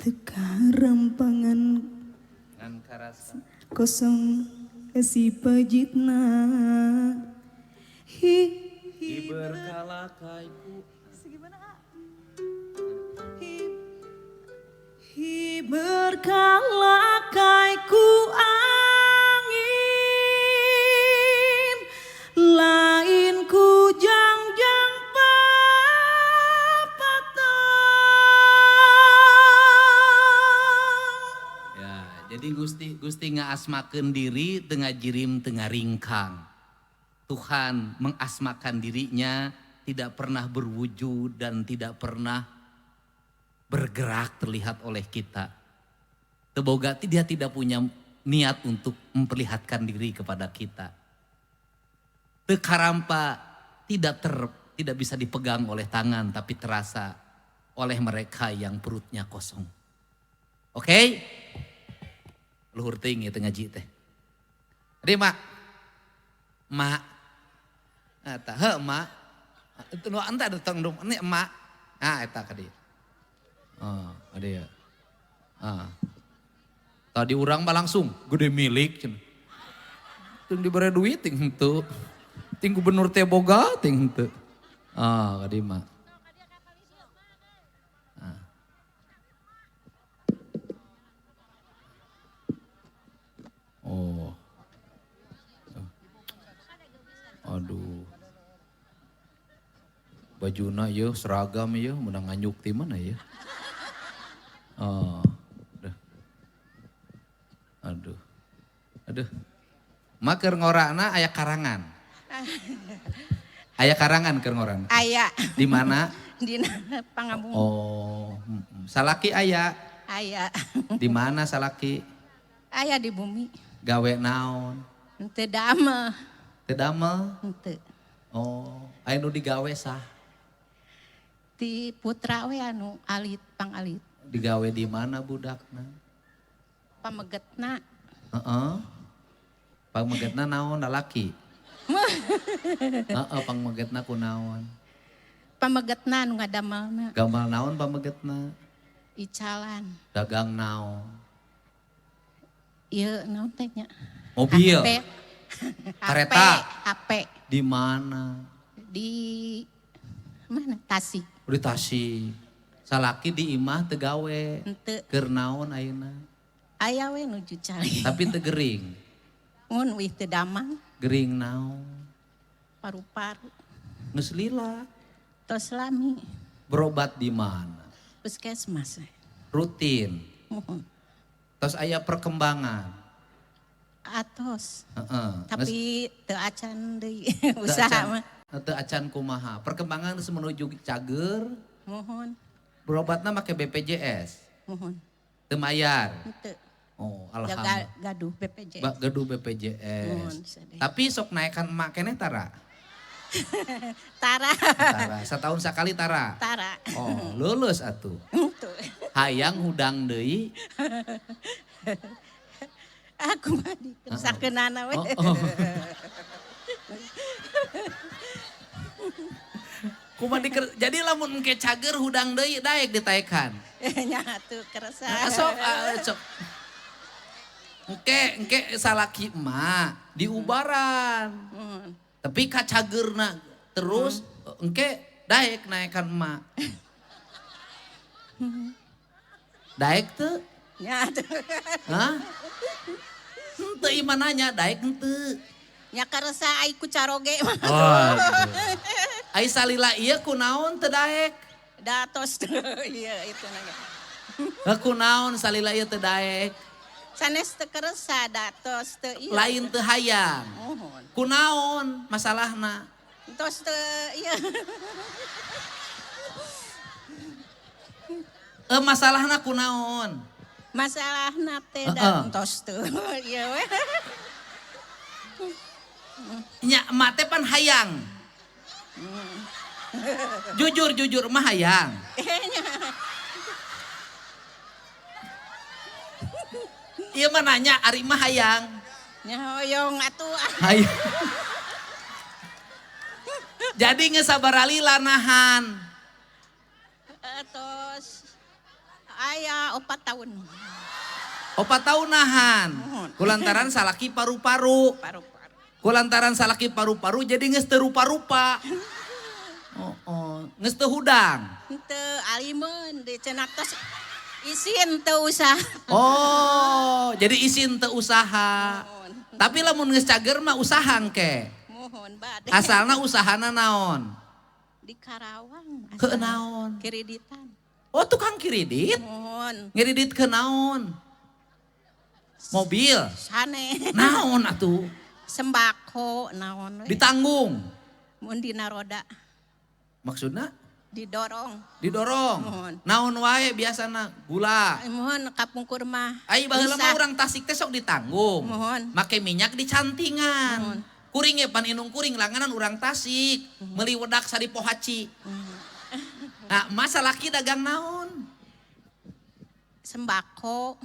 teka rampangan ngan karasan kosong esi pejitna hi berkala kaiku gimana Hi berkalakai ku angin, lain ku jangjang papatang. Ya, jadi Gusti ngasmakeun diri tengah jirim tengah ringkang. Tuhan mengasmakan dirinya tidak pernah berwujud dan tidak pernah bergerak terlihat oleh kita. Teboga dia tidak punya niat untuk memperlihatkan diri kepada kita. Tekarampa tidak bisa dipegang oleh tangan tapi terasa oleh mereka yang perutnya kosong. Oke? Luhur tinggi tengah ngaji teh. Adi mak. Eta heuh mak. Itu nu anta datang dong ini emak. Nah eta ka dieu. Ada ya. Tadi urang mah langsung gede milik cenah. Ting dibere duit ting henteu. Ting gubernur teh boga ting henteu. Ka dieu mah. Oh. Aduh. Bajuna ya seragam ya menang nganyuk ti mana ya. Aduh. Maker ngorana aya karangan. Aya karangan keur ngorana. Aya. Di mana? Di Pangabung. Oh, salaki aya. Aya. Di mana salaki? Aya di bumi. Gawe naon? Henteu damel. Teu damel? Henteu. Oh, aya nu digawe sah. Ti putra we anu alit pangalit. Digawe di mana budakna? Pamegetna. Heeh. Pamegetna naon lalaki? Heeh, pamegetna kunaon? Pamegetna anu ngadamelna. Gamal naon pamegetna? Icalan. Dagang naon? Ieu naon teh nya? Mobil. HP. Kereta. HP. Di mana? Di mana? Tasik. Di Tasik. Salaki di imah teu gawe. Henteu. Keur naon ayeuna? Aya we nuju cali. Tapi teu gering. Mun wih teu damang. Gering naon? Paru-paru. Geus lila. Tos lami. Berobat di mana? Puskesmas. Rutin. Mohon. Terus aya perkembangan. Atos. Heeh. Tapi teu acan deui usaha mah. Teu acan kumaha. Perkembangan geus menuju cager. Mohon. Berobatna make BPJS. Mohon. Teu mayar. Henteu. Oh, Jaga alhamdulillah. gaduh BPJS. Gaduh Mohon, BPJS. sadaya. Tapi sok naikkan emak keneh tara. Tara. Tara. Setahun sekali tara. Tara. Oh, lulus atuh. Henteu. Hayang hudang deui. Aku mah dikersakeunana we. Oh. Jadi lamun engke cager hudang deui daek ditaekan. Nya atuh kerasa. Sok. Engke salaki emak diubaran. Mohon. Tapi ka cagerna terus engke daek naekan emak. Daek teu? Nya atuh. Hah? Henteu iman nanya, daek henteu. Nya karasa ai ku caroge mah. Ai salila ieu kunaon teu daek? Datos teu iya itu nanya. Kunaon salila ieu teu daek? Sanes teu kerasa datos teu iya. Lain teu hayang. Mohon. Kunaon masalahna? Tos teu iya. Masalahna kunaon? Masalahna teh dan tos teu iya we. Nya emak teh pan hayang. Jujur mah hayang. Iya mah nanya ari mah hayang. Nya hoyong atuh. Hayang. Jadi ngesabaralila nahan. Tos aya 4 tahun. 4 tahun nahan. Mohon. Kulantaran salaki paru-paru. Paru-paru. Kulantaran salaki paru-paru jadi geus teu rupa-rupa. Geus teu hudang. Henteu alimeun di cenah tos Isin teu usah. Oh, jadi isin teu usaha. Tapi lamun geus cager mah usaha engke. Mohon bade. Asalna usahana naon? Di Karawang. Ke naon? Kreditan. Oh, tukang kiridit. Mohon. Ngiridit ke naon? Mobil. Sane. Naon atuh? Sembako naon we. Ditanggung. Mun dina roda Maksudna didorong. didorong. Mohon. Naon wae biasana? Gula. Mohon kapungkur mah. Ai baheula Bisa. mah urang Tasik teh sok ditanggung. Mohon. Make minyak di cantingan. Mohon. Kuring ge pan inung kuring langanan urang Tasik. Meuli wedak sari pohaci. Nah, masa laki dagang naon? Sembako.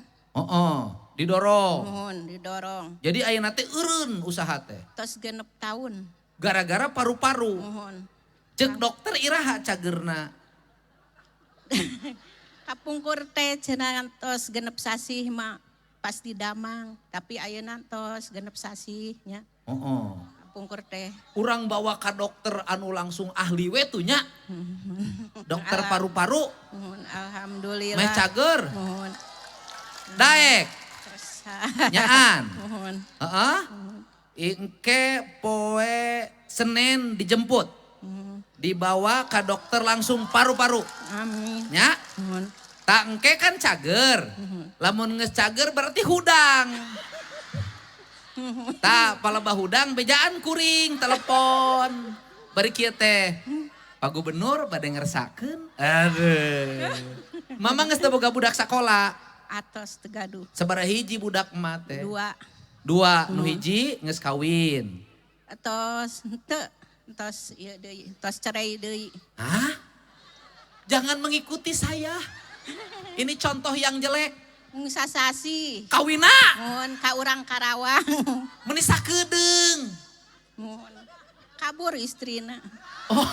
Didorong. Mohon didorong. Jadi ayeuna teh eureun usaha teh. Tos 6 tahun. Gara-gara paru-paru. Mohon. Cek dokter iraha cagerna. Kapungkur teh cenah tos 6 sasih mah pas di Damang, tapi ayeuna tos 6 sasih nya. Kapungkur teh. Urang bawa ka dokter anu langsung ahli we tuh nya. Dokter paru-paru. Mohon alhamdulillah. Meh cager. Mohon. Daek. Terus Nyaan. mohon. Heeh. Engke poe Senin dijemput. Dibawa ke dokter langsung paru-paru. Amin. Nya. Mohon. Tak engke kan cager. Lamun geus cager berarti hudang. Tak palebah hudang bejaan kuring telepon. Bari kieu teh. Pak Gubernur bade ngersakeun. Aduh. Mama geus teu boga budak sakola. Atos tegaduh. Sabaraha hiji budak emat teh? 2. Dua, nu hiji geus kawin. Tos henteu. Tos ieu deui, tos cerai deui. Hah? Jangan mengikuti saya. Ini contoh yang jelek. Mung sasasi. Kawina, Mohon ka urang Karawang. meni sakedeung. Mohon. Kabur istrina. Oh.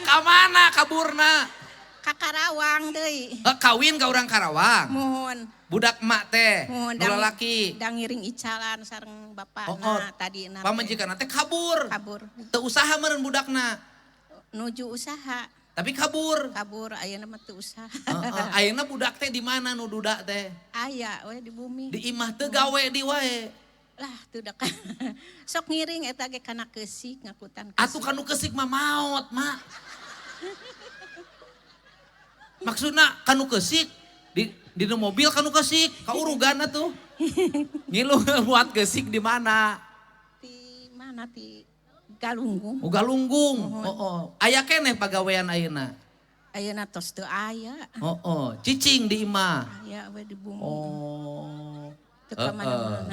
Kamana kaburna? Ka Karawang deui. Kawin ka urang Karawang. Mohon. Budak emak teh, Mohon nu lalaki. dang ngiring icalan sareng bapakna Oh, tadi Pamajikanna teh kabur. kabur. Teu usaha meureun budakna, Nuju usaha. tapi kabur. Kabur ayeuna mah teu usaha. Ayeuna budak teh di mana nu duda teh? Aya we di bumi. Di imah teu gawe di wae. Lah teu dak. Sok ngiring eta ge kana keusik ngakutan. Atuh kanu keusik mah maot, Mak. Maksudna kanu keusik di mobil kanu keusik, kaurugan tuh. Ngilu buat keusik di mana? Di mana ti Galunggung. Galunggung. Aya keneh pagawean ayeuna. Ayeuna tos teu aya. Cicing di imah. Aya we di bumi. Oh. Teu ka mana-mana.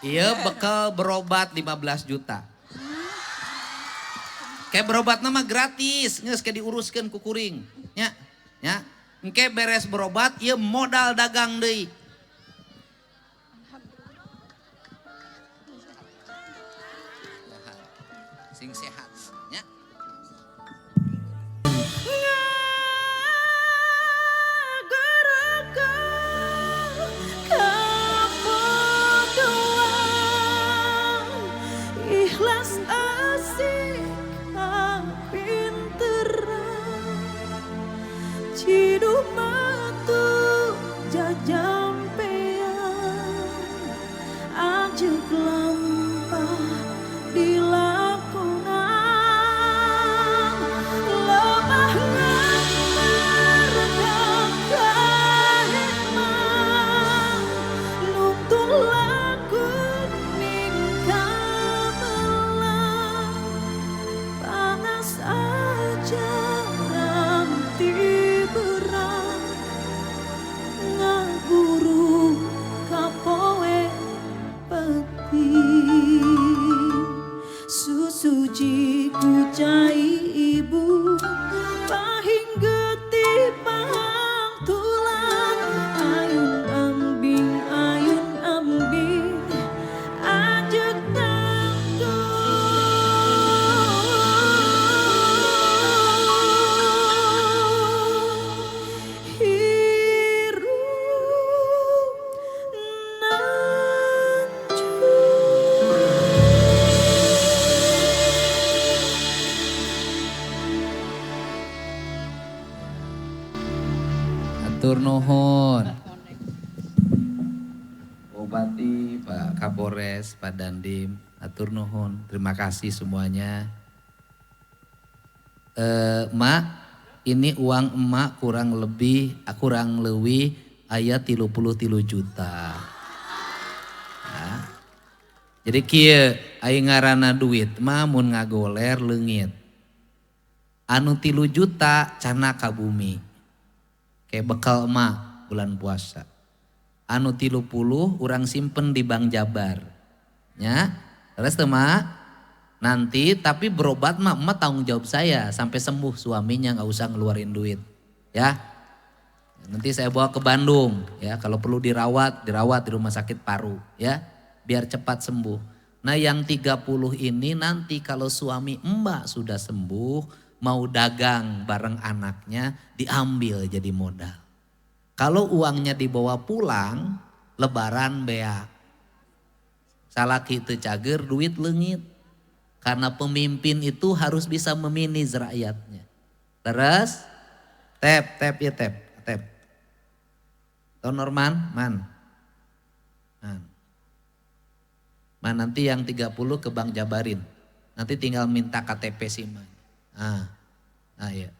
Iya bekal berobat 15 juta. Kayak berobat nama gratis, geus ke diuruskeun ku kuring. Nya. Engke beres berobat ieu modal dagang deui. Sing sehat nya. Ikhlas asik kapinteran Ciduk matu jajampean Ajuk lampah dilakonan Lemah ngamar kakahemang Nuntun lagu ningkamelang Panas aja nanti berang Ngaburu kapoe peti Atur nuhun. Bupati, Pak Kapolres, Pak Dandim, atur nuhun. Terima kasih semuanya. Mak, ini uang emak kurang lebih aya 33 juta. Nah, jadi kieu aya ngaranna duit mah mun ngagoler leungit. Anu 3 juta cana ka bumi. Kayak bekal emak bulan puasa. Anu 30 urang simpen di Bank Jabar. Ya, terus teu mak? Nanti tapi berobat mah emak tanggung jawab saya sampai sembuh suaminya, nggak usah ngeluarin duit. Ya. Nanti saya bawa ke Bandung ya, kalau perlu dirawat di rumah sakit paru ya, biar cepat sembuh. Nah yang 30 ini nanti kalau suami emak sudah sembuh, mau dagang bareng anaknya diambil jadi modal. Kalau uangnya dibawa pulang, lebaran beak. Salaki teu cager duit leungit. Karena pemimpin itu harus bisa memanage rakyatnya. Terus, tep. Tau Norman? Man, nanti yang 30 ke Bank Jabarin. Nanti tinggal minta KTP si Man. Nah iya.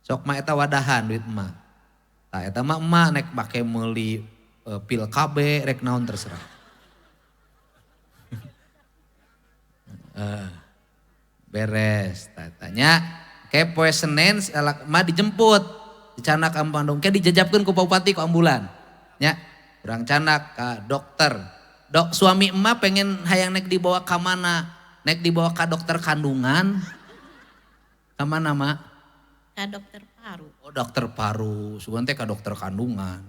Sok mah eta wadahan duit emak. Nah eta mah emak nek make meuli pil KB rek naon terserah. Beres. Tanya kayak poe Senin mah dijemput. Dicanak ka Bandung, kayak dijajabkeun ku Bupati ku ambulan. Ya, urang canak ka dokter. Dok, suami emak pengen hayang nek dibawa ka mana? Nek dibawa ka dokter kandungan. Ka mana, Mak? Ka dokter paru. Oh, dokter paru. Sugan teh ka dokter kandungan.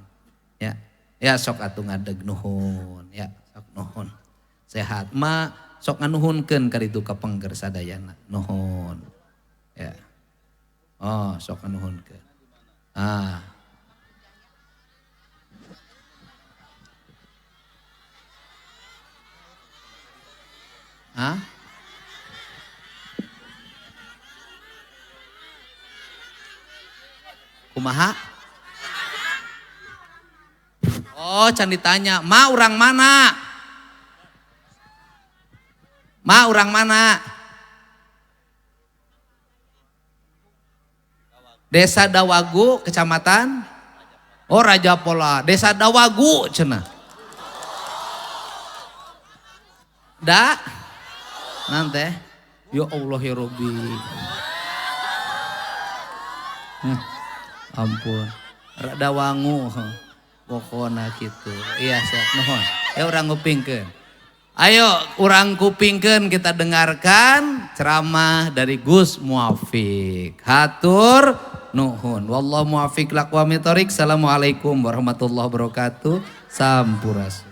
Ya. Ya sok atuh ngadeg nuhun, ya, sok nuhun. Sehat, Mak, sok nganuhunkeun ka ditu ka pengger sadayana. Nuhun. Ya. Oh, sok nganuhunkeun. Kumaha? Oh, can ditanya, "Ma urang mana?" "Ma urang mana?" Desa Dawagu, kecamatan Raja Pola. Desa Dawagu cenah. Da nanti ya Allah ya Robi. Ampun. Dawangu pokona gitu. Iya siap nuhun. Ya urang ngupingkeun. Ayo urang kupingkeun kita dengarkan ceramah dari Gus Muafiq. Hatur nuhun. Wallahu muwaffiq laqwamit thoriq. Assalamualaikum warahmatullahi wabarakatuh. Sampurasun.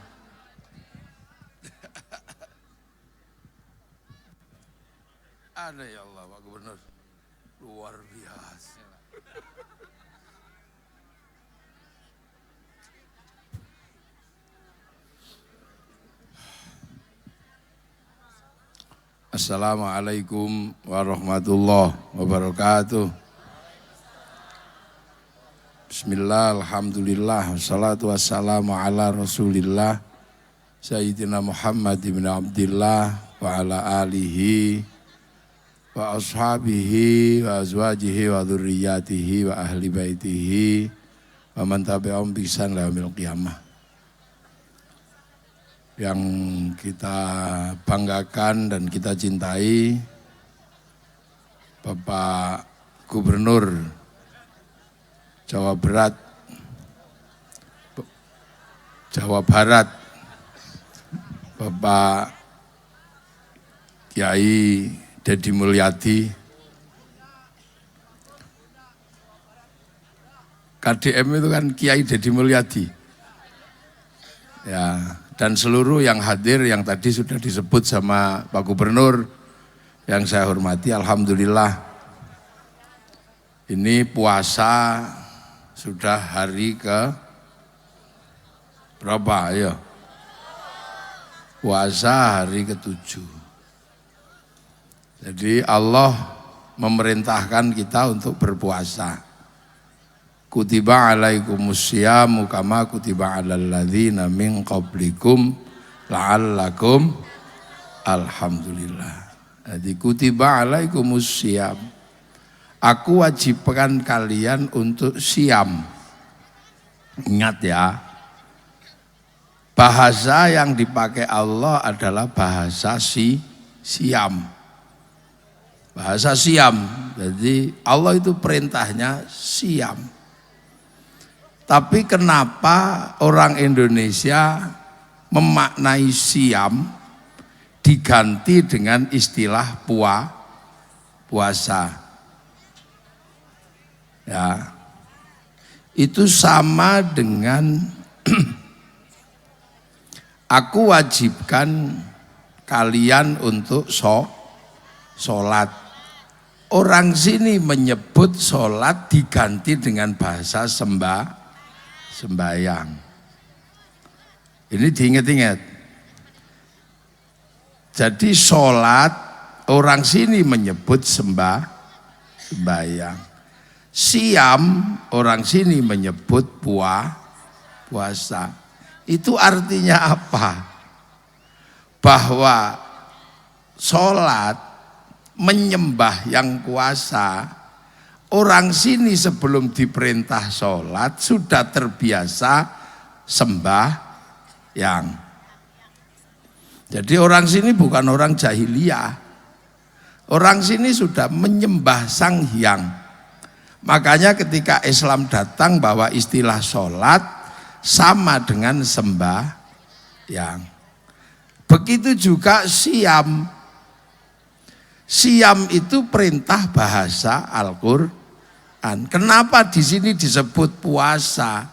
Ada ya Allah Pak Gubernur. Luar biasa. Assalamualaikum warahmatullahi wabarakatuh. Bismillah, alhamdulillah, wassalatu wassalamu ala rasulillah Sayyidina Muhammad ibn Abdillah wa ala alihi wa ashabihi wa azwajihi wa dhurriyyatihi wa ahli baitihi wa man tabi'ahum bi ihsan ila yaumil qiyamah. Yang kita banggakan dan kita cintai Bapak Gubernur Jawa Barat Bapak Kiai Deddy Mulyadi, KDM itu kan Kiai Deddy Mulyadi ya, dan seluruh yang hadir yang tadi sudah disebut sama Pak Gubernur yang saya hormati. Alhamdulillah ini puasa sudah hari ke berapa ya? Puasa hari ke-7. Jadi Allah memerintahkan kita untuk berpuasa. kutiba alaikumus syiamu kama kutiba alal ladzina min qablikum la'allakum alhamdulillah. Jadi kutiba alaikumus syiyam. Aku wajibkan kalian untuk siam. Ingat ya, bahasa yang dipakai Allah adalah bahasa siam. Bahasa siam. Jadi Allah itu perintahnya siam. Tapi kenapa orang Indonesia memaknai siam diganti dengan istilah puasa? Ya, itu sama dengan aku wajibkan kalian untuk sholat. Orang sini menyebut sholat diganti dengan bahasa sembahyang. Ini diingat-ingat. Jadi sholat orang sini menyebut sembahyang. Siam orang sini menyebut puasa. Itu artinya apa? Bahwa sholat menyembah yang kuasa, orang sini sebelum diperintah sholat sudah terbiasa sembahyang. Jadi orang sini bukan orang jahiliyah. Orang sini sudah menyembah Sang Hyang. Makanya ketika Islam datang bahwa istilah sholat sama dengan sembahyang. Begitu juga siam. Siam itu perintah bahasa Al-Quran. Kenapa di sini disebut puasa?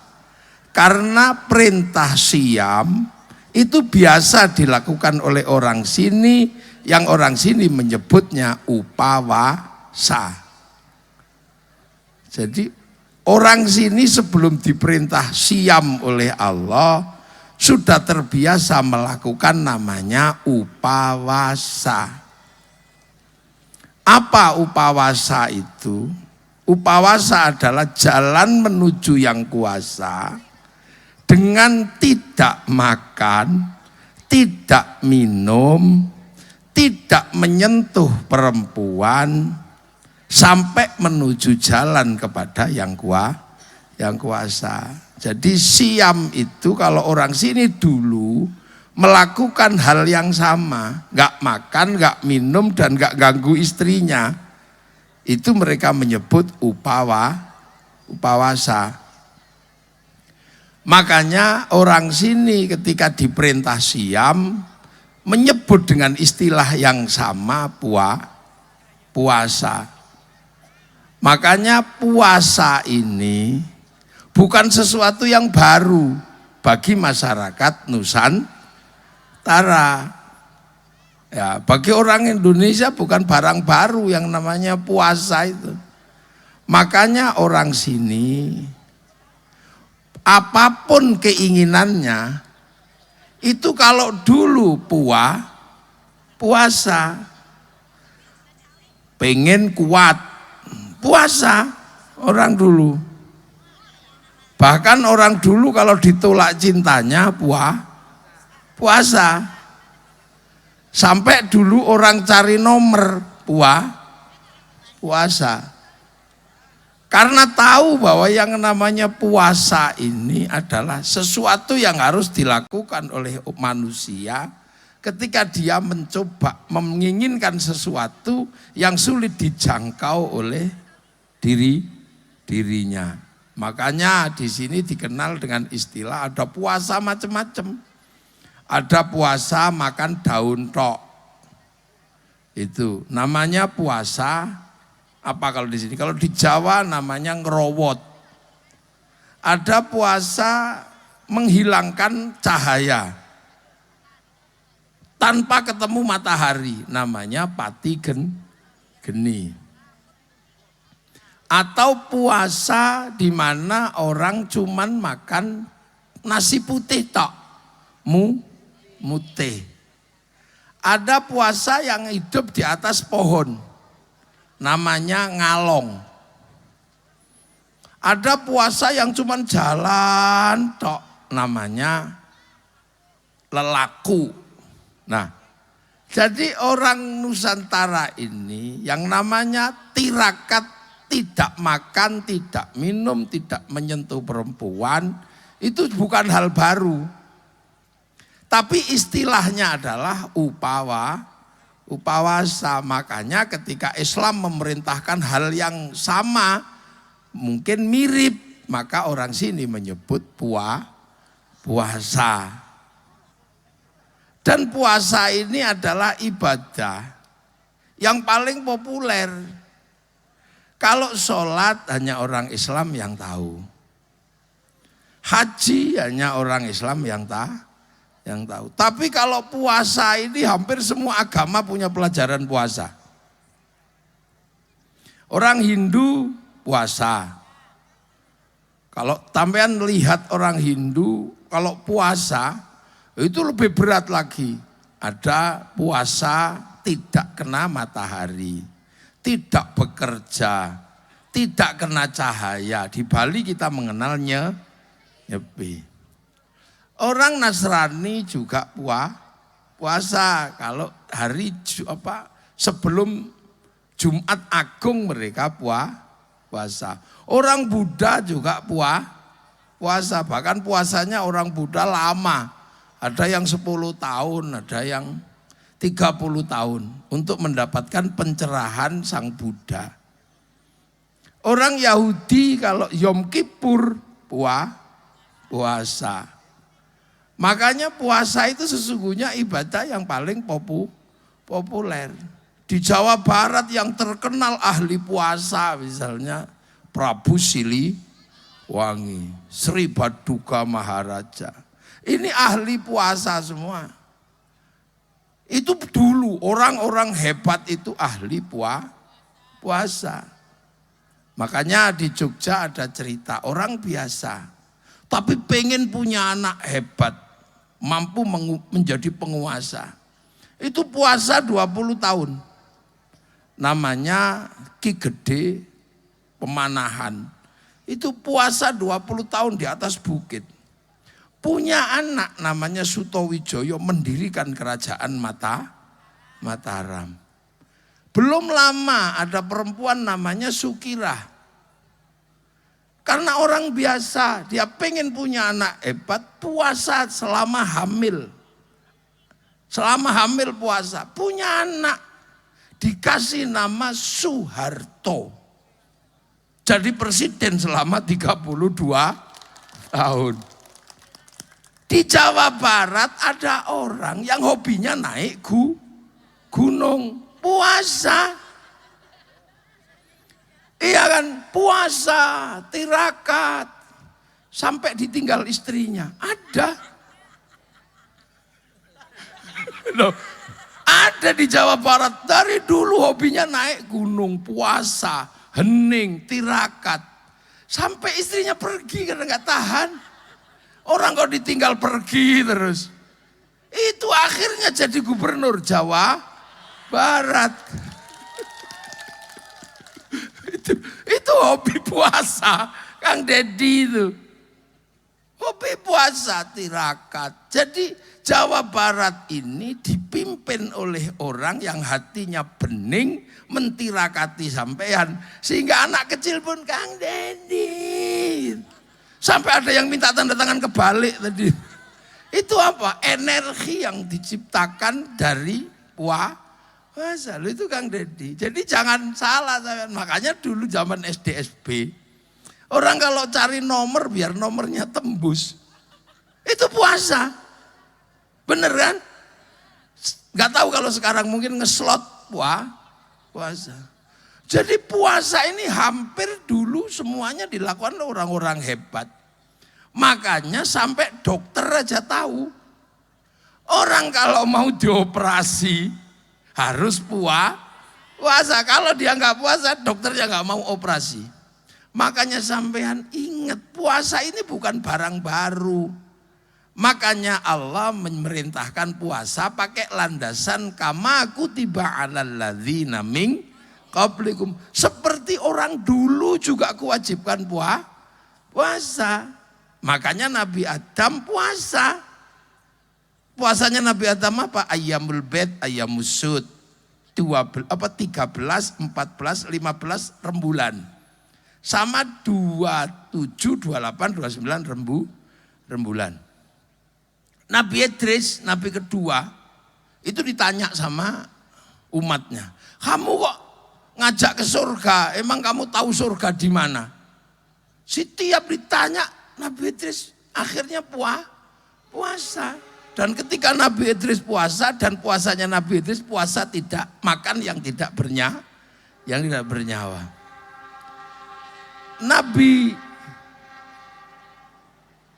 Karena perintah siam itu biasa dilakukan oleh orang sini, yang orang sini menyebutnya upawasa. Jadi orang sini sebelum diperintah siam oleh Allah sudah terbiasa melakukan namanya upawasa. Apa upawasa itu? Upawasa adalah jalan menuju yang kuasa dengan tidak makan, tidak minum, tidak menyentuh perempuan, sampai menuju jalan kepada yang kuasa. Jadi siam itu kalau orang sini dulu melakukan hal yang sama, nggak makan, nggak minum, dan nggak ganggu istrinya, itu mereka menyebut upawasa. Makanya orang sini ketika diperintah siam menyebut dengan istilah yang sama puasa. Makanya puasa ini bukan sesuatu yang baru bagi masyarakat Nusantara. Ya, bagi orang Indonesia bukan barang baru yang namanya puasa itu. Makanya orang sini apapun keinginannya itu kalau dulu puasa pengen kuat, puasa orang dulu. Bahkan orang dulu kalau ditolak cintanya puasa. Sampai dulu orang cari nomor puasa. Karena tahu bahwa yang namanya puasa ini adalah sesuatu yang harus dilakukan oleh manusia ketika dia mencoba menginginkan sesuatu yang sulit dijangkau oleh dirinya. Makanya di sini dikenal dengan istilah ada puasa macam-macam. Ada puasa makan daun tok. Itu namanya puasa apa kalau di sini? Kalau di Jawa namanya ngerowot. Ada puasa menghilangkan cahaya tanpa ketemu matahari, namanya pati geni. Atau puasa di mana orang cuman makan nasi putih tok, mutih. Ada puasa yang hidup di atas pohon, namanya ngalong. Ada puasa yang cuman jalan tok, namanya lelaku. Nah, jadi orang Nusantara ini yang namanya tirakat, tidak makan, tidak minum, tidak menyentuh perempuan, itu bukan hal baru. Tapi istilahnya adalah upawasa. Makanya ketika Islam memerintahkan hal yang sama, mungkin mirip, maka orang sini menyebut puasa. Dan puasa ini adalah ibadah yang paling populer. Kalau sholat hanya orang Islam yang tahu. Haji hanya orang Islam yang tahu. Tapi kalau puasa ini hampir semua agama punya pelajaran puasa. Orang Hindu puasa. Kalau sampean lihat orang Hindu, kalau puasa itu lebih berat lagi. Ada puasa tidak kena matahari, tidak bekerja, tidak kena cahaya. Di Bali kita mengenalnya nyepi. Orang Nasrani juga puasa. Kalau hari sebelum Jumat Agung mereka puasa. Orang Buddha juga puasa. Bahkan puasanya orang Buddha lama. Ada yang 10 tahun, ada yang 30 tahun untuk mendapatkan pencerahan Sang Buddha. Orang Yahudi kalau Yom Kippur puasa. Makanya puasa itu sesungguhnya ibadah yang paling populer. Di Jawa Barat yang terkenal ahli puasa misalnya Prabu Siliwangi, Sri Baduga Maharaja. Ini ahli puasa semua. Itu dulu orang-orang hebat itu ahli puasa. Makanya di Jogja ada cerita orang biasa, tapi pengen punya anak hebat, mampu menjadi penguasa. Itu puasa 20 tahun. Namanya Ki Gede Pemanahan. Itu puasa 20 tahun di atas bukit. Punya anak namanya Sutowijoyo mendirikan kerajaan Mataram. Belum lama ada perempuan namanya Sukirah. Karena orang biasa, dia pengen punya anak hebat, puasa selama hamil. Selama hamil puasa, punya anak. Dikasih nama Soeharto. Jadi presiden selama 32 tahun. Di Jawa Barat ada orang yang hobinya naik gunung, puasa. Iya kan, puasa, tirakat, sampai ditinggal istrinya. Ada. Loh, ada di Jawa Barat, dari dulu hobinya naik gunung, puasa, hening, tirakat. Sampai istrinya pergi karena gak tahan. Orang kok ditinggal pergi terus. Itu akhirnya jadi gubernur Jawa Barat. Itu hobi puasa, Kang Dedi itu. Hobi puasa, tirakat. Jadi Jawa Barat ini dipimpin oleh orang yang hatinya bening, mentirakati sampean. Sehingga anak kecil pun Kang Dedi. Sampai ada yang minta tanda tangan kebalik tadi. Itu apa? Energi yang diciptakan dari puasa. Itu Kang Dedi. Jadi jangan salah. Makanya dulu zaman SD SP. Orang kalau cari nomor biar nomornya tembus. Itu puasa. Bener kan? Gak tahu kalau sekarang mungkin ngeslot puasa. Jadi puasa ini hampir dulu semuanya dilakukan oleh orang-orang hebat. Makanya sampai dokter aja tahu. Orang kalau mau dioperasi harus puasa. Kalau dia nggak puasa dokternya nggak mau operasi. Makanya sampean ingat puasa ini bukan barang baru. Makanya Allah memerintahkan puasa pakai landasan kama kutiba alal ladzina min qablikum. Seperti orang dulu juga kewajiban puasa. Makanya Nabi Adam puasa. Puasanya Nabi Adam apa? Ayyamul bed, ayyamus sud. 13, 14, 15 rembulan. Sama 27, 28, 29 rembulan. Nabi Idris, Nabi kedua, itu ditanya sama umatnya. Kamu kok ngajak ke surga, emang kamu tahu surga di mana? Setiap ditanya, Nabi Idris akhirnya puasa. Dan ketika Nabi Idris puasa dan puasanya Nabi Idris puasa tidak makan yang tidak bernyawa. Nabi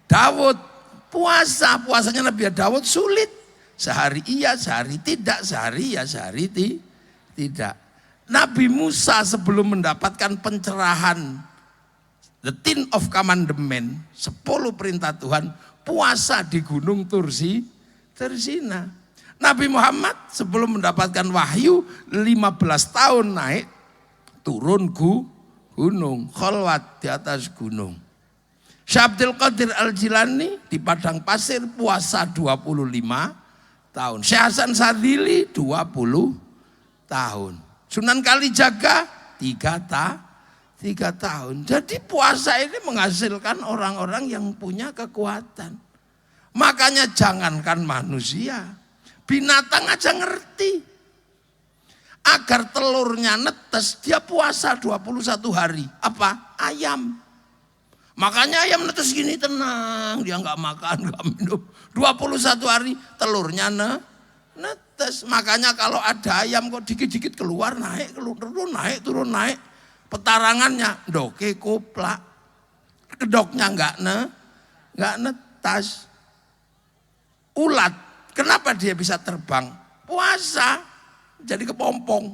Daud puasanya Nabi Daud sulit. Sehari iya, sehari tidak, sehari iya, sehari tidak. Nabi Musa sebelum mendapatkan pencerahan, the 10 of commandment, 10 perintah Tuhan, puasa di gunung Tursina. Nabi Muhammad sebelum mendapatkan wahyu 15 tahun naik turun gunung, kholwat di atas gunung. Syekh Abdul Qadir Al-Jilani di padang pasir puasa 25 tahun. Syekh Hasan Sadzili 20 tahun. Sunan Kalijaga 3 tahun. Jadi puasa ini menghasilkan orang-orang yang punya kekuatan. Makanya jangankan manusia, binatang aja ngerti. Agar telurnya netes, dia puasa 21 hari. Apa? Ayam. Makanya ayam netes gini tenang, dia nggak makan, nggak minum. 21 hari telurnya netes. Makanya kalau ada ayam kok dikit-dikit keluar naik, turun naik. Petarangannya doke koplak, kedoknya nggak netas. Ulat, kenapa dia bisa terbang? Puasa, jadi kepompong.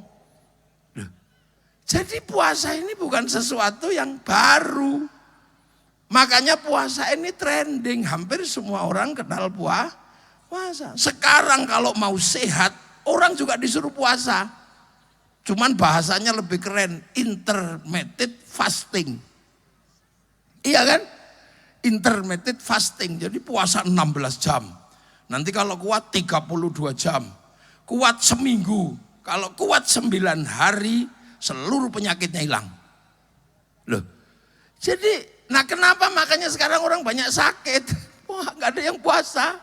Jadi puasa ini bukan sesuatu yang baru. Makanya puasa ini trending, hampir semua orang kenal puasa. Sekarang kalau mau sehat, orang juga disuruh puasa. Cuman bahasanya lebih keren, intermittent fasting. Iya kan? Intermittent fasting, jadi puasa 16 jam. Nanti kalau kuat 32 jam. Kuat seminggu, kalau kuat 9 hari, seluruh penyakitnya hilang. Loh, jadi, nah kenapa makanya sekarang orang banyak sakit? Wah, gak ada yang puasa.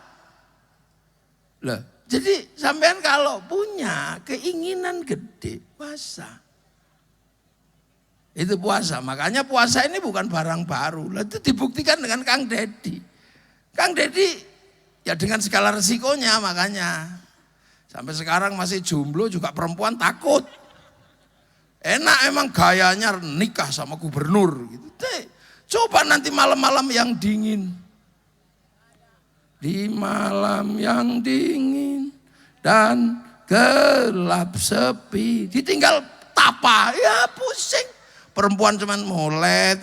Loh, jadi sampean kalau punya keinginan gede, puasa. Itu puasa, makanya puasa ini bukan barang baru. Lah itu dibuktikan dengan Kang Dedi. Kang Dedi ya dengan segala resikonya makanya. Sampai sekarang masih jomblo juga perempuan takut. Enak emang gayanya nikah sama gubernur gitu. Coba nanti malam-malam yang dingin. Di malam yang dingin dan gelap sepi, ditinggal tapa, ya pusing. Perempuan cuman molet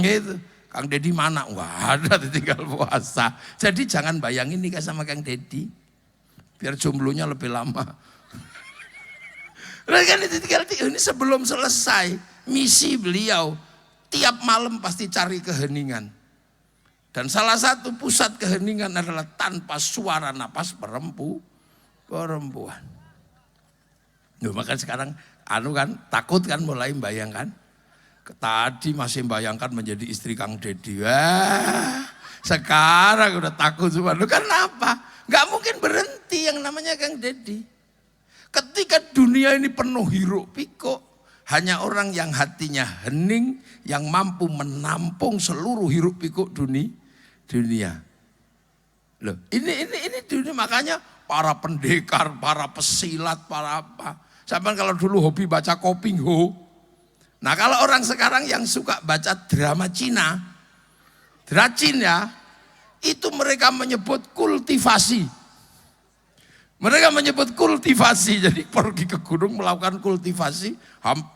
gitu. Kang Dedi mana? Wah, ada ditinggal puasa. Jadi jangan bayangin nikah sama Kang Dedi, biar jomblonya lebih lama. Kan ini sebelum selesai misi beliau, tiap malam pasti cari keheningan. Dan salah satu pusat keheningan adalah tanpa suara napas perempuan. Loh, maka sekarang takut kan mulai membayangkan. Tadi masih membayangkan menjadi istri Kang Dedi. Wah, sekarang udah takut semua. Loh, kenapa? Gak mungkin berhenti yang namanya Kang Dedi. Ketika dunia ini penuh hiruk pikuk, hanya orang yang hatinya hening yang mampu menampung seluruh hiruk pikuk dunia. Loh, ini dunia, makanya para pendekar, para pesilat, para apa. Sampai kalau dulu hobi baca Koping Ho. Nah, kalau orang sekarang yang suka baca drama Cina, ya, itu mereka menyebut kultivasi. Mereka menyebut kultivasi, jadi pergi ke gunung melakukan kultivasi,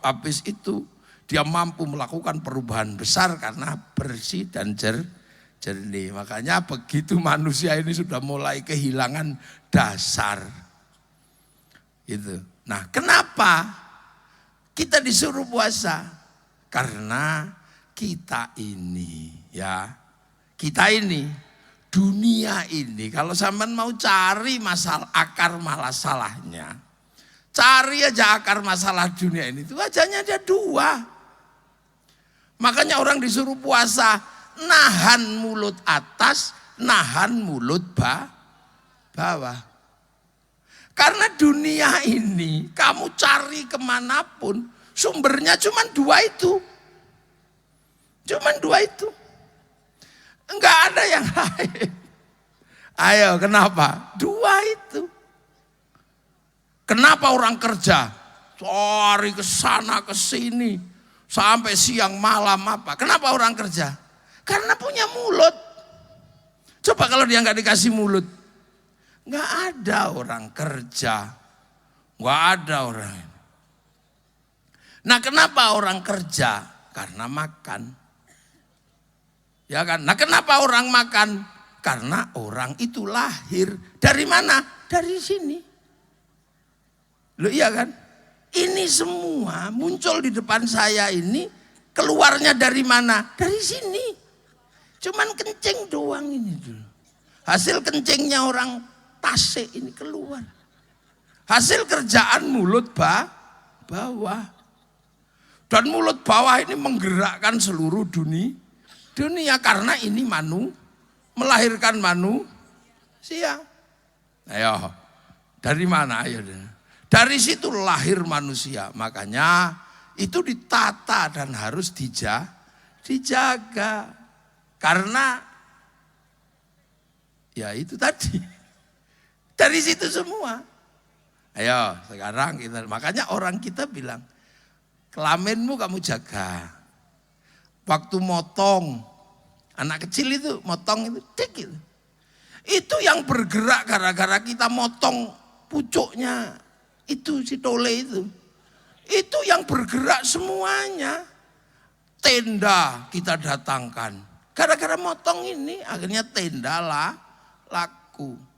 habis itu dia mampu melakukan perubahan besar karena bersih dan jernih. Makanya begitu manusia ini sudah mulai kehilangan dasar. Gitu. Nah, kenapa kita disuruh puasa? Karena kita ini ya, kita ini, dunia ini, kalau sampean mau cari masalah akar masalahnya, cari aja akar masalah dunia ini, itu wajahnya ada dua. Makanya orang disuruh puasa, nahan mulut atas, nahan mulut bawah. Karena dunia ini, kamu cari kemanapun, sumbernya cuma dua itu. Cuma dua itu. Enggak ada yang lain. Ayo, kenapa? Dua itu. Kenapa orang kerja? Cari ke sana ke sini sampai siang malam apa? Kenapa orang kerja? Karena punya mulut. Coba kalau dia nggak dikasih mulut, nggak ada orang kerja, nggak ada orang. Nah, kenapa orang kerja? Karena makan, ya kan? Nah, kenapa orang makan? Karena orang itu lahir dari mana? Dari sini. Loh, iya kan? Ini semua muncul di depan saya ini, keluarnya dari mana? Dari sini. Cuman kencing doang ini dulu. Hasil kencingnya orang Tasik ini keluar. Hasil kerjaan mulut bawah. Dan mulut bawah ini menggerakkan seluruh dunia karena ini melahirkan manusia. Ayo, dari mana? Ayo. Dari situ lahir manusia. Makanya itu ditata dan harus dijaga. Karena ya itu tadi. Dari situ semua. Ayo sekarang makanya orang kita bilang, kelaminmu kamu jaga. Waktu motong, anak kecil itu motong itu dik gitu. Itu yang bergerak gara-gara kita motong pucuknya. Itu si tole itu. Itu yang bergerak semuanya. Tenda kita datangkan. Gara-gara motong ini akhirnya tenda laku.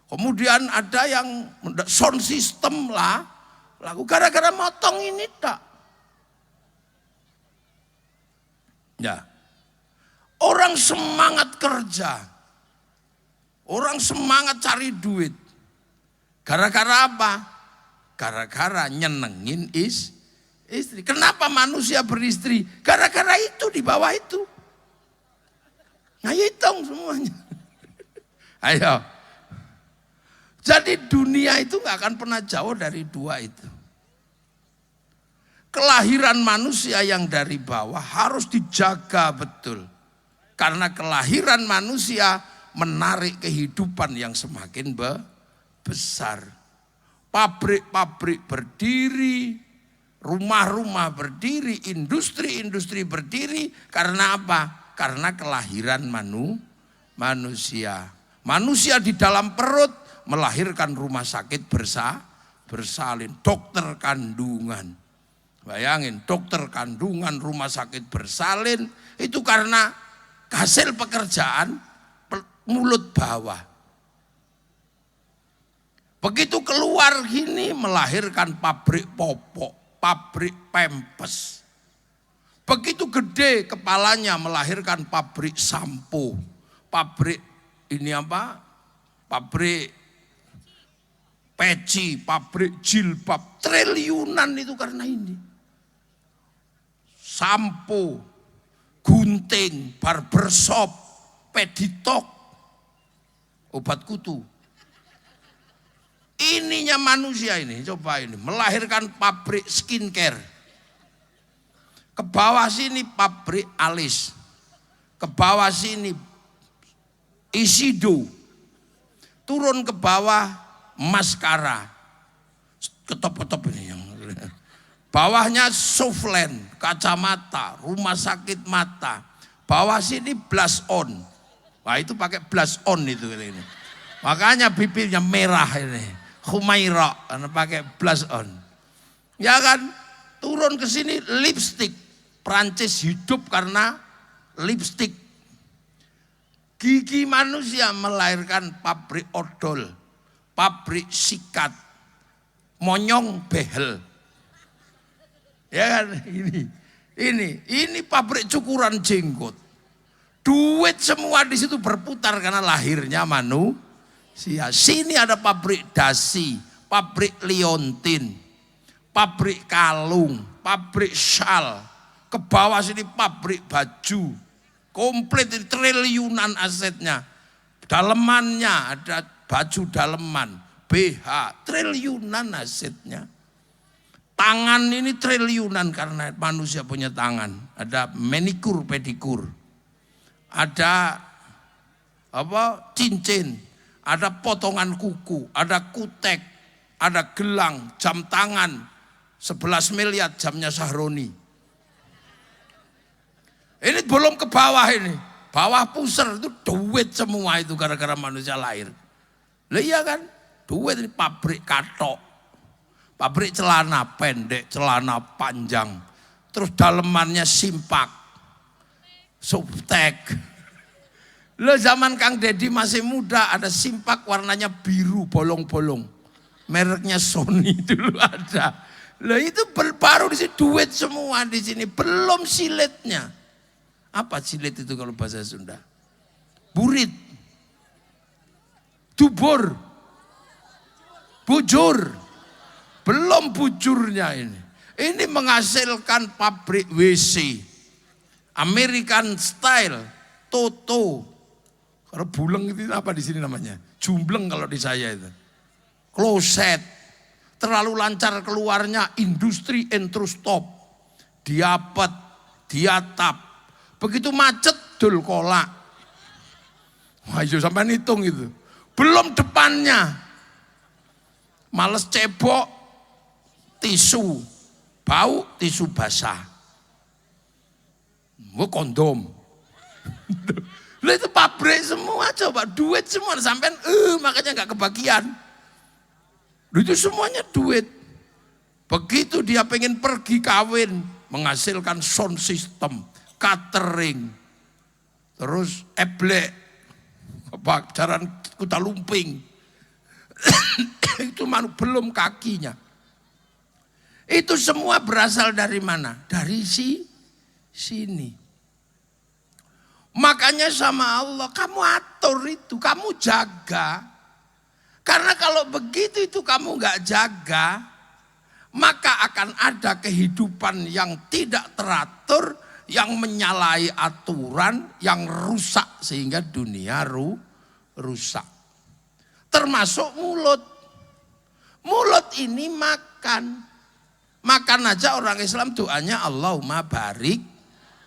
Kemudian ada yang sound system laku. Gara-gara motong ini tak. Ya. Orang semangat kerja. Orang semangat cari duit. Gara-gara apa? Gara-gara nyenengin istri. Kenapa manusia beristri? Gara-gara itu di bawah itu. Nah, hitung semuanya. Ayo. Jadi dunia itu gak akan pernah jauh dari dua itu. Kelahiran manusia yang dari bawah harus dijaga betul. Karena kelahiran manusia menarik kehidupan yang semakin besar. Pabrik-pabrik berdiri, rumah-rumah berdiri, industri-industri berdiri. Karena apa? Karena kelahiran manusia. Manusia di dalam perut melahirkan rumah sakit bersalin. Dokter kandungan. Bayangin, dokter kandungan, rumah sakit bersalin. Itu karena hasil pekerjaan mulut bawah. Begitu keluar gini melahirkan pabrik popok, pabrik pempes. Begitu gede kepalanya melahirkan pabrik sampo, pabrik ini apa? Pabrik peci, pabrik jilbab, triliunan itu karena ini. Sampo, gunting, barbershop, peditok, obat kutu. Ininya manusia ini, coba ini, melahirkan pabrik skincare. Ke bawah sini pabrik alis. Ke bawah sini Isido. Turun ke bawah maskara. Ketop-ketop ini yang. Bawahnya Softland, kacamata, rumah sakit mata. Bawah sini blush on. Wah, itu pakai blush on itu ini. Makanya bibirnya merah ini. Humaira karena pakai blush on. Ya kan? Turun ke sini lipstick. Prancis hidup karena lipstick. Gigi manusia melahirkan pabrik odol, pabrik sikat, monyong behel. Ya kan? Ini pabrik cukuran jenggot. Duit semua di situ berputar karena lahirnya manusia. Sini ada pabrik dasi, pabrik liontin, pabrik kalung, pabrik syal. Ke bawah sini pabrik baju. Komplit triliunan asetnya. Dalemannya ada baju daleman, BH, triliunan asetnya. Tangan ini triliunan karena manusia punya tangan. Ada manikur, pedikur. Ada cincin, ada potongan kuku, ada kutek, ada gelang, jam tangan, 11 miliar jamnya Sahroni. Ini belum ke bawah ini. Bawah pusar itu duit semua itu gara-gara manusia lahir. Lah iya kan? Duit ini pabrik katok. Pabrik celana pendek, celana panjang. Terus dalemannya simpak. Subtek. Lo zaman Kang Dedi masih muda ada simpak warnanya biru bolong-bolong. Mereknya Sony dulu ada. Lo itu baru di sini duit semua di sini, belum silitnya. Apa silit itu kalau bahasa Sunda? Burit. Dubur. Bujur. Belum bujurnya ini. Ini menghasilkan pabrik WC. American style, Toto. Kalau buleng itu apa di sini namanya? Jumbleng kalau di saya itu. Kloset. Terlalu lancar keluarnya industri entrustop. Diapet, diatap. Begitu macet dul kolak. Wah, itu sampai hitung itu. Belum depannya. Males cebok. Tisu, bau tisu basah. Kondom. Lah itu pabrik semua, coba duit semua sampai makanya nggak kebagian. Itu semuanya duit. Begitu dia pengen pergi kawin, menghasilkan sound system, catering, terus eblek, jaran kuda lumping. Itu belum kakinya. Itu semua berasal dari mana? Dari sini. Makanya sama Allah, kamu atur itu, kamu jaga. Karena kalau begitu itu kamu gak jaga, maka akan ada kehidupan yang tidak teratur, yang menyalahi aturan, yang rusak sehingga dunia rusak. Termasuk mulut. Mulut ini makan. Makan aja orang Islam doanya Allahumma barik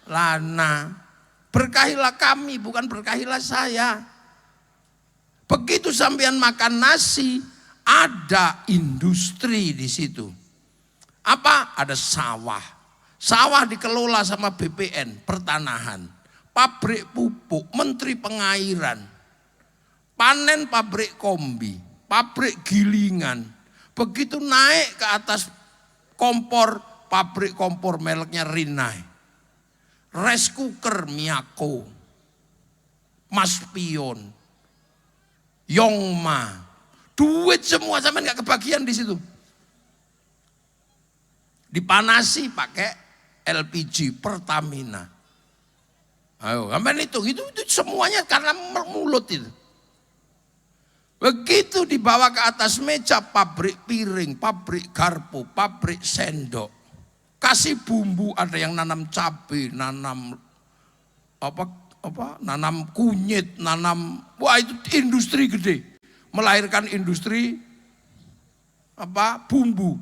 lana. Berkahilah kami, bukan berkahilah saya. Begitu sampean makan nasi, ada industri di situ. Apa? Ada sawah. Sawah dikelola sama BPN, pertanahan. Pabrik pupuk, menteri pengairan. Panen pabrik kombi, pabrik gilingan. Begitu naik ke atas kompor, pabrik kompor mereknya Rinnai. Rice cooker Miyako. Maspion. Yongma. Duit semua sampai nggak kebagian di situ. Dipanasi pakai LPG Pertamina. Ayo, sampai itu semuanya karena mulut itu. Begitu dibawa ke atas meja pabrik piring, pabrik garpu, pabrik sendok. Kasih bumbu, ada yang nanam cabai, nanam nanam kunyit, wah itu industri gede. Melahirkan industri bumbu.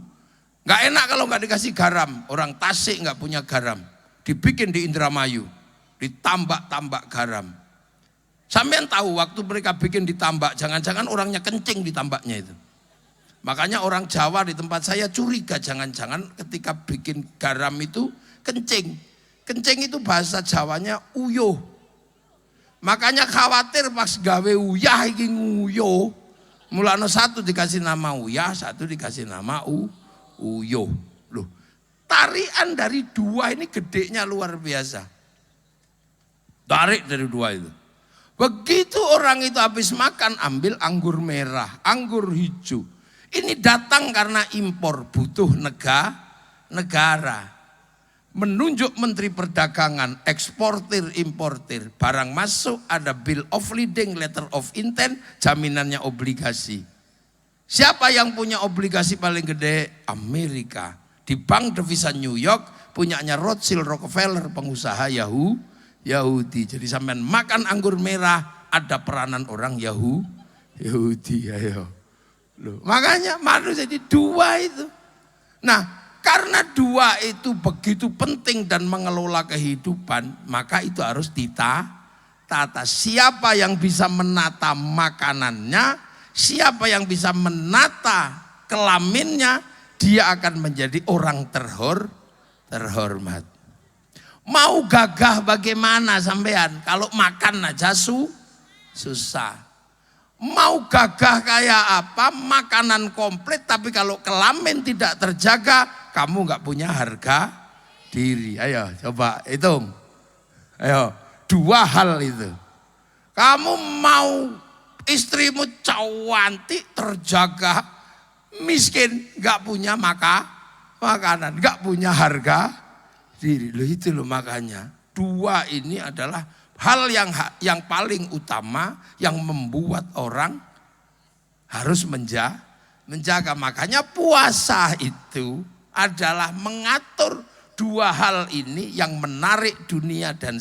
Gak enak kalau gak dikasih garam. Orang Tasik gak punya garam. Dibikin di Indramayu, ditambak-tambak garam. Sampean tahu waktu mereka bikin ditambak, jangan-jangan orangnya kencing di tambaknya itu. Makanya orang Jawa di tempat saya curiga, jangan-jangan ketika bikin garam itu kencing. Kencing itu bahasa Jawanya uyuh. Makanya khawatir pas gawe uyah iki nguyuh. Mulane satu dikasih nama uyah, satu dikasih nama uyuh. Loh, tarian dari dua ini gedenya luar biasa. Tarik dari dua itu. Begitu orang itu habis makan, ambil anggur merah, anggur hijau. Ini datang karena impor, butuh negara. menunjuk Menteri Perdagangan, eksportir, importir, barang masuk ada bill of lading, letter of intent, jaminannya obligasi. Siapa yang punya obligasi paling gede? Amerika. Di bank devisa New York punyanya Rothschild Rockefeller, pengusaha Yahudi. Jadi sampean makan anggur merah ada peranan orang Yahudi. Ayo. Loh, makanya manusia jadi dua itu. Nah, karena dua itu begitu penting dan mengelola kehidupan, maka itu harus ditata. Siapa yang bisa menata makanannya, siapa yang bisa menata kelaminnya, dia akan menjadi orang terhormat. Mau gagah bagaimana sampean kalau makan aja susah. Mau gagah kayak apa, makanan komplit, tapi kalau kelamin tidak terjaga, kamu nggak punya harga diri. Ayo coba hitung. Ayo, dua hal itu. Kamu mau istrimu cantik, terjaga, miskin, nggak punya makanan, nggak punya harga diri. Loh itu loh makanya. Dua ini adalah hal yang paling utama yang membuat orang harus menjaga. Makanya puasa itu adalah mengatur dua hal ini yang menarik dunia dan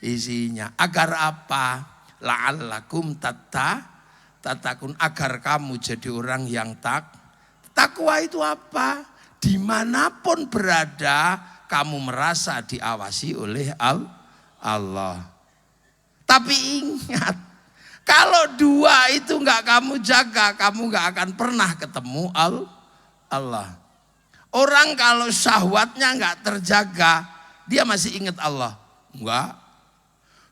isinya. Agar apa? La'allakum tatakun, agar kamu jadi orang yang takwa. Itu apa? Dimanapun berada kamu merasa diawasi oleh Allah. Tapi ingat, kalau dua itu nggak kamu jaga, kamu nggak akan pernah ketemu Allah. Orang kalau syahwatnya nggak terjaga, dia masih ingat Allah. Enggak.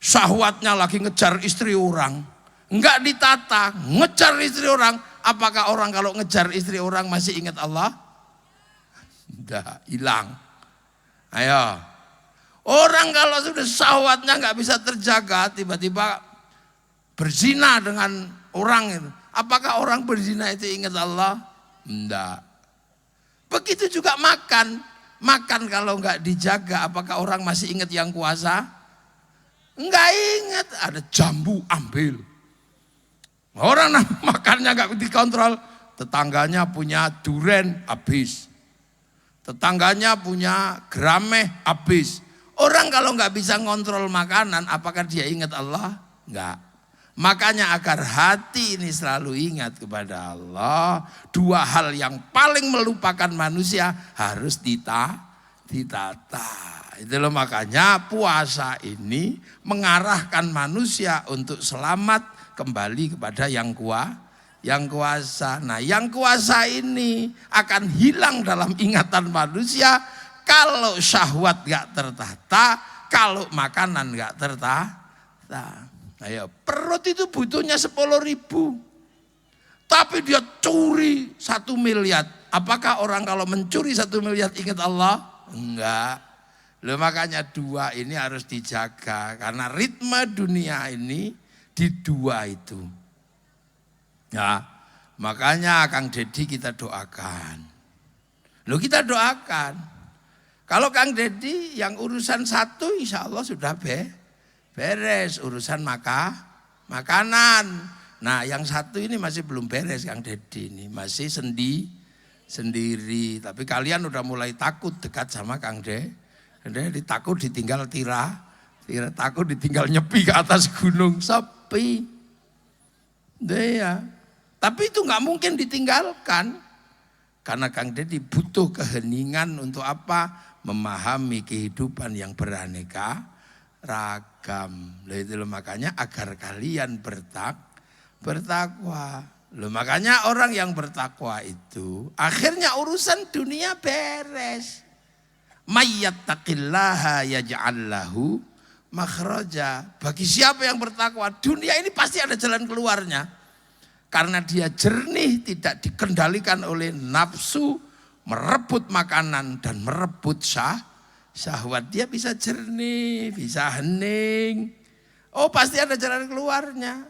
Syahwatnya lagi ngejar istri orang, nggak ditata, ngejar istri orang. Apakah orang kalau ngejar istri orang masih ingat Allah? Udah hilang. Ayo. Orang kalau sudah syahwatnya nggak bisa terjaga, tiba-tiba berzina dengan orang itu. Apakah orang berzina itu ingat Allah? Enggak. Begitu juga makan. Makan kalau nggak dijaga, apakah orang masih ingat yang kuasa? Enggak ingat. Ada jambu, ambil. Orang makannya nggak dikontrol. Tetangganya punya duren, habis. Tetangganya punya grameh, habis. Orang kalau nggak bisa ngontrol makanan, apakah dia ingat Allah? Enggak. Makanya agar hati ini selalu ingat kepada Allah, dua hal yang paling melupakan manusia harus ditata. Itulah makanya puasa ini mengarahkan manusia untuk selamat kembali kepada yang kuasa. Nah, yang kuasa ini akan hilang dalam ingatan manusia kalau syahwat gak tertata, kalau makanan gak tertata. Ayo, perut itu butuhnya 10.000. Tapi dia curi 1 miliar. Apakah orang kalau mencuri 1 miliar ingat Allah? Enggak. Loh, makanya dua ini harus dijaga. Karena ritme dunia ini di dua itu. Ya, makanya Kang Deddy kita doakan. Loh, kita doakan. Kalau Kang Deddy yang urusan satu insya Allah sudah beres. Urusan makanan. Nah yang satu ini masih belum beres Kang Deddy ini. Masih sendiri. Tapi kalian udah mulai takut dekat sama Kang Deddy. Takut ditinggal tira. Takut ditinggal nyepi ke atas gunung. Sepi. Ya. Tapi itu gak mungkin ditinggalkan. Karena Kang Deddy butuh keheningan untuk apa? Memahami kehidupan yang beraneka ragam. Itu makanya agar kalian bertakwa. Makanya orang yang bertakwa itu akhirnya urusan dunia beres. Mayyattaqillaha yaj'al lahu makhraja. Bagi siapa yang bertakwa, dunia ini pasti ada jalan keluarnya. Karena dia jernih, tidak dikendalikan oleh nafsu, merebut makanan dan merebut syahwat. Dia bisa jernih, bisa hening. Oh pasti ada jalan keluarnya.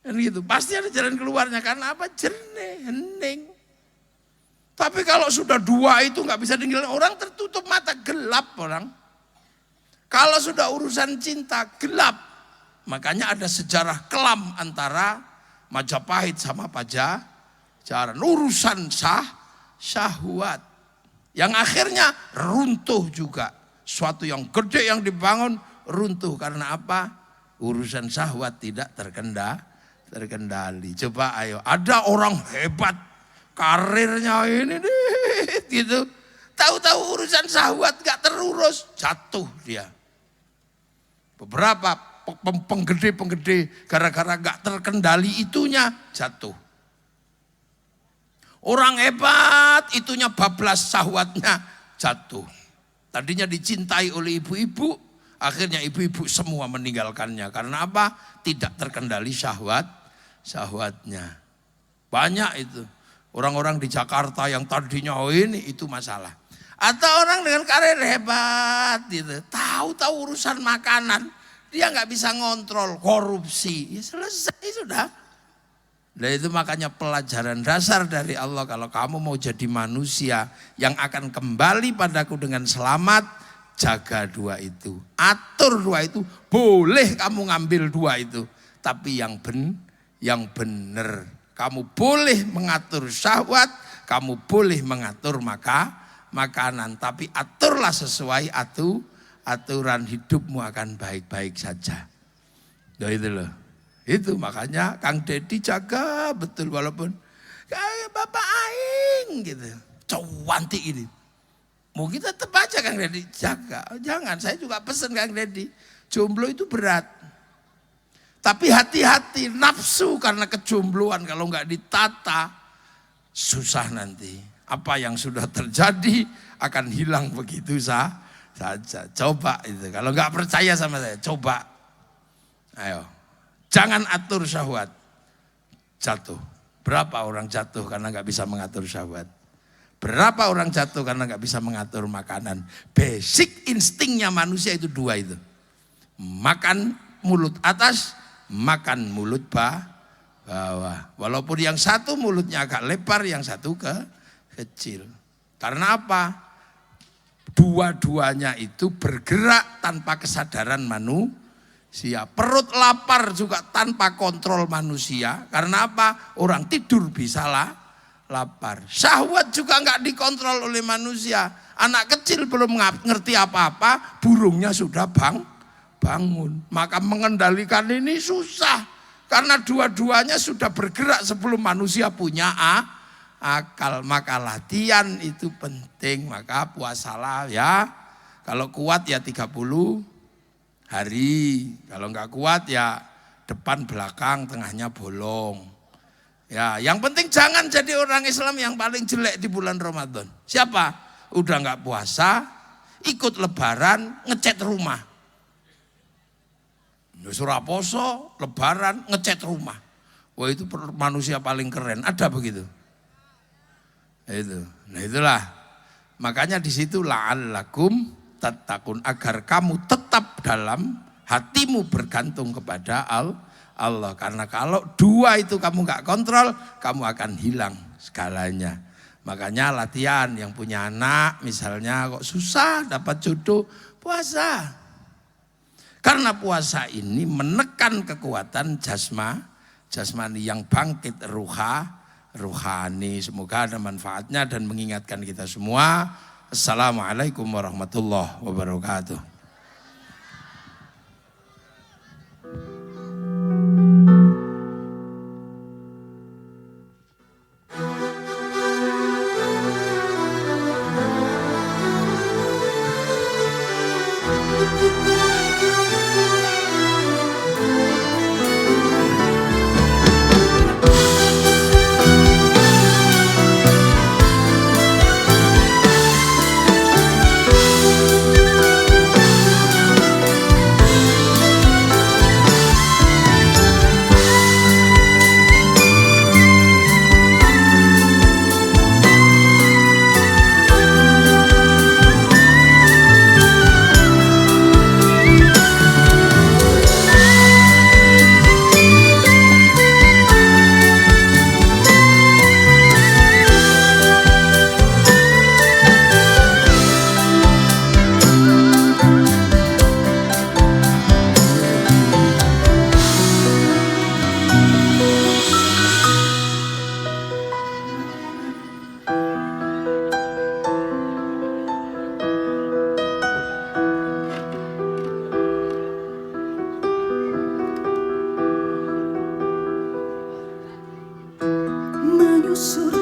Dan gitu, pasti ada jalan keluarnya. Karena apa? Jernih, hening. Tapi kalau sudah dua itu nggak bisa tinggal, orang tertutup mata, gelap orang. Kalau sudah urusan cinta, gelap. Makanya ada sejarah kelam antara Majapahit sama Pajajaran. Urusan syahwat. Yang akhirnya runtuh juga. Suatu yang gede yang dibangun runtuh. Karena apa? Urusan syahwat tidak terkendali. Coba ayo, ada orang hebat. Karirnya ini gitu. Tahu-tahu urusan syahwat gak terurus, jatuh dia. Beberapa penggede gara-gara gak terkendali itunya jatuh. Orang hebat itunya bablas syahwatnya jatuh. Tadinya dicintai oleh ibu-ibu, akhirnya ibu-ibu semua meninggalkannya. Karena apa? Tidak terkendali syahwatnya. Banyak itu. Orang-orang di Jakarta yang tadinya ini itu masalah. Atau orang dengan karir hebat gitu. Tahu-tahu urusan makanan. Dia nggak bisa ngontrol, korupsi. Ya selesai sudah. Nah itu makanya pelajaran dasar dari Allah. Kalau kamu mau jadi manusia yang akan kembali padaku dengan selamat. Jaga dua itu. Atur dua itu. Boleh kamu ngambil dua itu. Tapi yang benar. Kamu boleh mengatur syahwat, kamu boleh mengatur makanan. Tapi aturlah sesuai aturan, hidupmu akan baik-baik saja. Ya itu loh. Itu makanya Kang Deddy jaga betul walaupun kayak Bapak Aing gitu. Cantik ini. Mungkin tetap aja Kang Deddy jaga. Jangan, saya juga pesen Kang Deddy. Jomblo itu berat. Tapi hati-hati, nafsu karena kejombloan kalau nggak ditata susah nanti. Apa yang sudah terjadi akan hilang begitu saja. Coba itu, kalau nggak percaya sama saya, coba. Ayo, jangan atur syahwat, jatuh. Berapa orang jatuh karena nggak bisa mengatur syahwat? Berapa orang jatuh karena nggak bisa mengatur makanan? Basic instingnya manusia itu dua itu. Makan mulut atas, makan mulut bawah. Walaupun yang satu mulutnya agak lebar, yang satu kecil. Karena apa? Dua-duanya itu bergerak tanpa kesadaran manusia. Perut lapar juga tanpa kontrol manusia. Karena apa? Orang tidur bisa lapar. Syahwat juga nggak dikontrol oleh manusia. Anak kecil belum ngerti apa-apa, burungnya sudah bangun. Maka mengendalikan ini susah. Karena dua-duanya sudah bergerak sebelum manusia punya akal. Maka latihan itu penting. Maka puasalah ya. Kalau kuat ya 30 hari. Kalau enggak kuat ya depan belakang tengahnya bolong. Ya, yang penting jangan jadi orang Islam yang paling jelek di bulan Ramadan. Siapa? Udah enggak puasa, ikut lebaran, ngecat rumah. Surah poso, lebaran, ngecat rumah. Wah itu manusia paling keren. Ada begitu? Itu. Nah itulah. Makanya di situ la'allakum tattaqun, agar kamu tetap dalam hatimu bergantung kepada Allah. Karena kalau dua itu kamu gak kontrol, kamu akan hilang segalanya. Makanya latihan yang punya anak misalnya kok susah dapat jodoh, puasa. Karena puasa ini menekan kekuatan jasmani yang bangkit ruhani. Semoga ada manfaatnya dan mengingatkan kita semua. Assalamualaikum warahmatullahi wabarakatuh. surga.